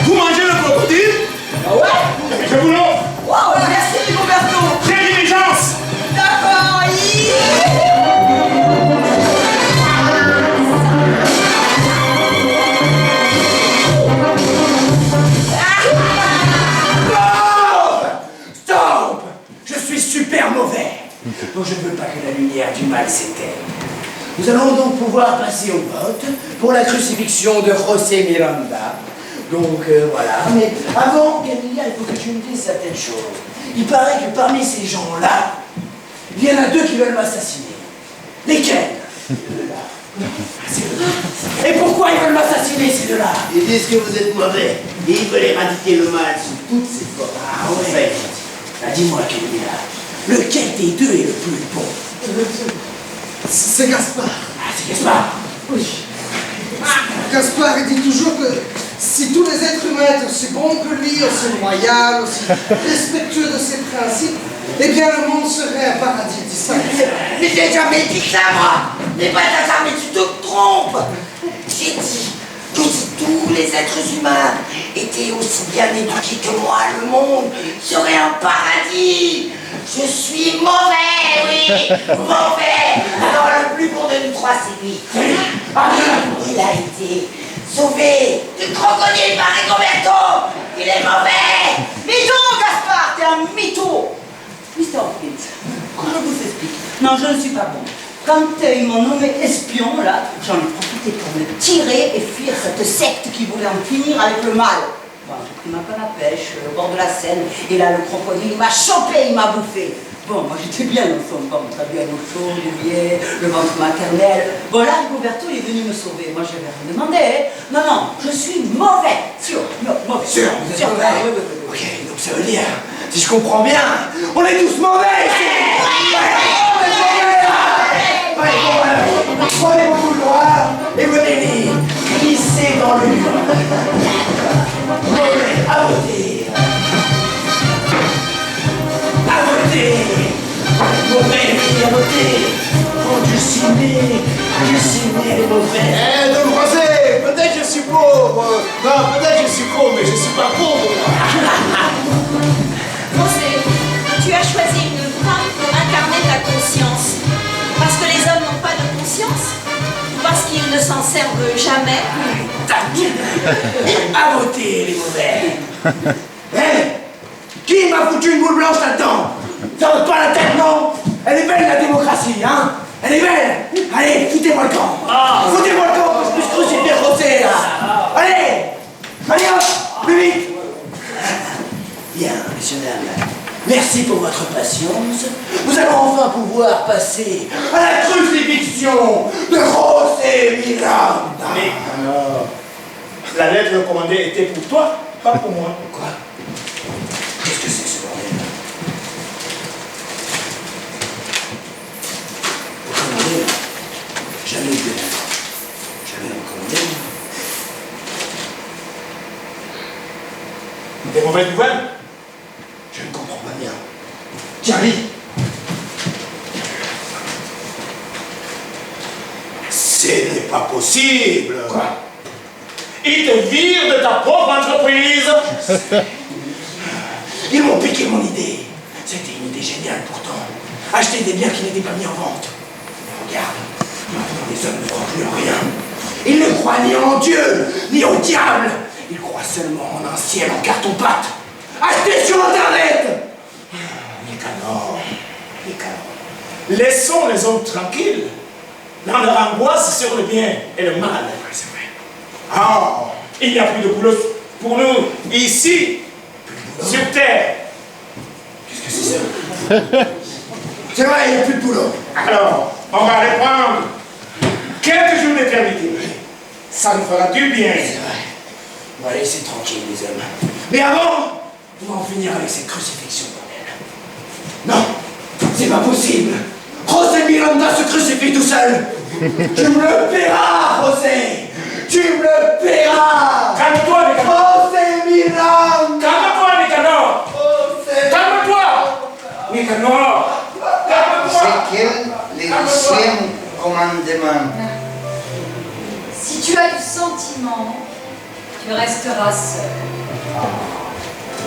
Vous mangez le crocodile? Ah ouais? Je vous l'offre. Waouh, merci Rigoberto. Très diligence. D'accord. Stop! Je suis super mauvais. Donc je ne veux pas que la lumière du mal s'éteigne. Nous allons donc pouvoir passer au vote pour la crucifixion de José Miranda. Donc voilà, mais avant, Camilla, il faut que tu me dises certaines choses. Il paraît que parmi ces gens-là, il y en a deux qui veulent m'assassiner. Lesquels? Ces deux-là. Et pourquoi ils veulent m'assassiner, ces deux-là? Ils disent que vous êtes mauvais et ils veulent éradiquer le mal sous toutes ses formes. Ah ouais. Dis-moi, Camilla, lequel des deux est le plus bon? C'est Gaspard. Ah, c'est Gaspard. Oui. Gaspard, il dit toujours que si tous les êtres humains étaient aussi bons que lui, aussi loyaux, aussi respectueux de ses principes, eh bien le monde serait un paradis, dit ça. Mais j'ai jamais dit ça, moi. Mais pas hasard, mais tu te trompes. J'ai dit que si tous les êtres humains étaient aussi bien éduqués que moi, le monde serait un paradis. Je suis mauvais, oui, mauvais. Alors le plus bon de nous trois, c'est lui. Il a été sauvé du crocodile par Rigoberto. Il est mauvais. Mytho, Gaspard, t'es un mytho. Mr. Hopkins, je vous explique. Non, je ne suis pas bon. Quand ils m'ont nommé espion, là, j'en ai profité pour me tirer et fuir cette secte qui voulait en finir avec le mal. Bon, j'ai pris ma canne à pêche au bord de la Seine, et là, le crocodile, il m'a chopé, il m'a bouffé. Bon, moi j'étais bien au fond, bon, t'as vu à l'eau chaude, du biais, le ventre maternel. Bon, là, Rigoberto, il est venu me sauver. Moi, je n'avais rien demandé. Hein. Non, non, je suis mauvais. Sûr, non, mauvais. Sûr, vous êtes Sûr, mauvais. oui. Ok, donc ça veut dire, si je comprends bien, on est tous mauvais ici. Prenez vos bouloirs et venez lire, glissez dans le mur. Mauvais, à voter. À voter. Mauvais, à voter. Dulciné les mauvais. Eh, Don José, peut-être je suis pauvre. Non, peut-être je suis pauvre, mais je suis pas pauvre. José, tu as choisi une femme pour incarner ta conscience. Parce que les hommes n'ont pas de conscience. Parce qu'ils ne s'en servent jamais. À voter, les mauvais. Qui m'a foutu une boule blanche là-dedans? Ça ôte pas la tête, non? Elle est belle, la démocratie, hein? Elle est belle. Allez, foutez-moi le camp. Foutez-moi le camp, parce que je crucifie José, là. Allez, hop, plus vite. Bien, messieurs, dames. Merci pour votre patience. Nous allons enfin pouvoir passer à la crucifixion de José Miranda. Mais alors, la lettre recommandée était pour toi, pas pour moi. Quoi? Qu'est-ce que c'est que ce bordel? Recommandé? Jamais eu de lettre. Jamais recommandé. Des mauvaises nouvelles? Je ne comprends pas bien. Tiens, lis. Ce n'est pas possible. Quoi? Ils te virent de ta propre entreprise. Ils m'ont piqué mon idée. C'était une idée géniale pourtant. Acheter des biens qui n'étaient pas mis en vente. Mais regarde, maintenant les hommes ne croient plus en rien. Ils ne croient ni en Dieu, ni au diable. Ils croient seulement en un ciel en carton-pâte. Achetez sur Internet. Les canons. Les canons. Laissons les hommes tranquilles dans leur angoisse sur le bien et le mal. C'est vrai. Ah, il n'y a plus de boulot pour nous ici, sur Terre. Qu'est-ce que c'est ça? C'est vrai, il n'y a plus de boulot. Alors, on va reprendre quelques jours d'éternité. Ça nous fera du bien. C'est vrai. On va laisser tranquille les hommes. Mais avant, on va en finir avec cette crucifixion, bordel. Non, c'est pas possible. José Miranda se crucifie tout seul. Tu me le paieras, José. Tu me le paieras. Calme-toi, Nicanor. José Miranda. Calme-toi, Nicanor. Calme-toi. Nicanor. Calme-toi. C'est quel le 10e commandement? Si tu as du sentiment, tu resteras seul.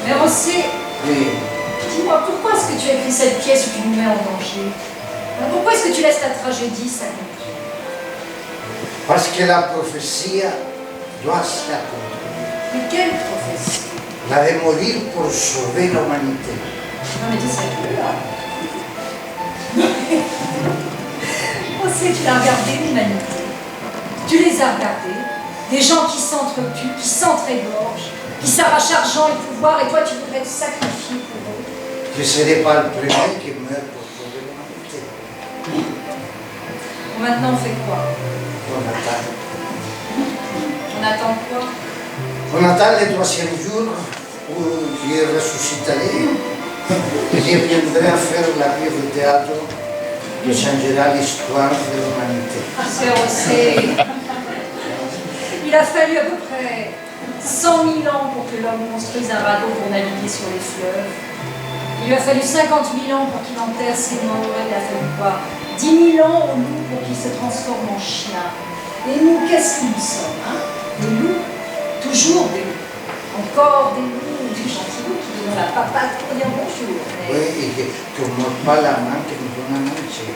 Mais José, Oui. dis-moi, pourquoi est-ce que tu as écrit cette pièce où tu nous mets en danger? Pourquoi est-ce que tu laisses la tragédie s'accomplir? Parce que la prophétie doit s'accomplir. Mais quelle prophétie? La de mourir pour sauver l'humanité. Non mais dis ça plus là. José, tu as regardé l'humanité. Tu les as regardés. Des gens qui s'entretuent, qui s'entrégorgent, qui s'arrachent argent et pouvoir, et toi tu voudrais te sacrifier pour eux. Je ne serai pas le premier qui meurt pour sauver l'humanité. Maintenant on fait quoi? On attend. On attend quoi? On attend le 3e jour où je ressusciterai et je viendrai à faire la pièce de théâtre qui changera l'histoire de l'humanité. C'est José. Il a fallu à peu près 100 000 ans pour que l'homme construise un radeau pour naviguer sur les fleuves. Il lui a fallu 50 000 ans pour qu'il enterre ses morts. Il a fallu quoi? 10 000 ans au loup pour qu'il se transforme en chien. Et nous, qu'est-ce que nous sommes, hein? Des loups. Toujours des loups. Encore des loups, des gentils loups qui donnent la papate pour dire bonjour. Mais... Oui, et que ne mord pas la main que nous donne à manger.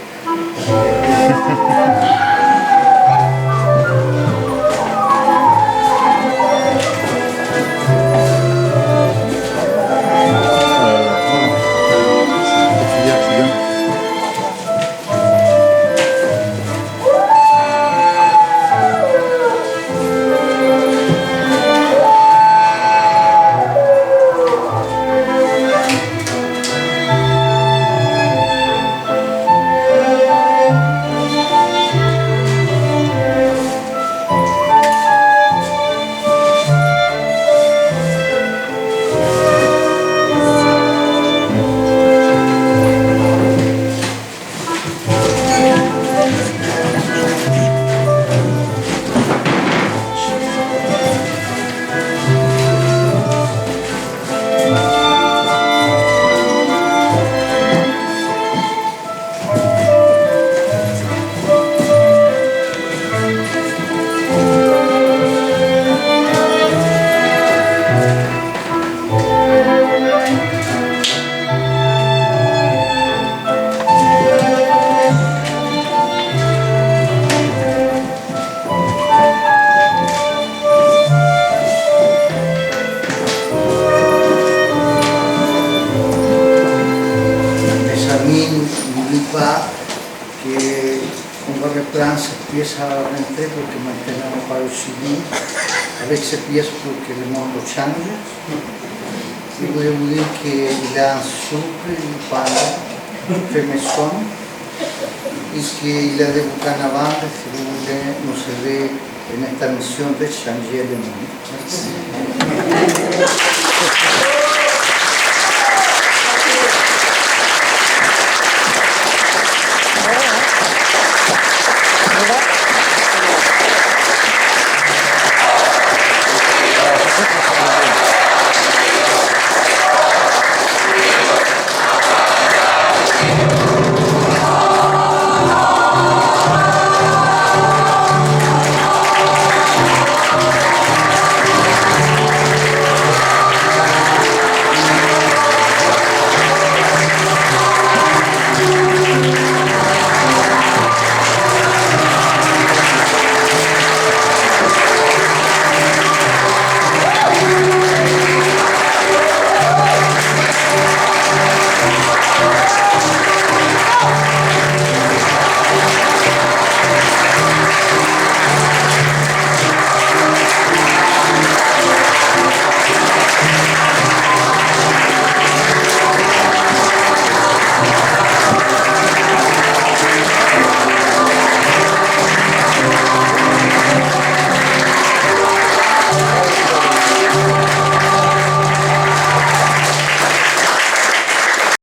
pièce à rentrer pour que maintenant on parle aussi bien avec ces pièces pour que le monde change. Je voulais vous dire qu'il a un souple, il parle, il fait maison et qu'il a des bouquins à vendre si vous voulez nous aider en esta mission de changer le monde. Merci.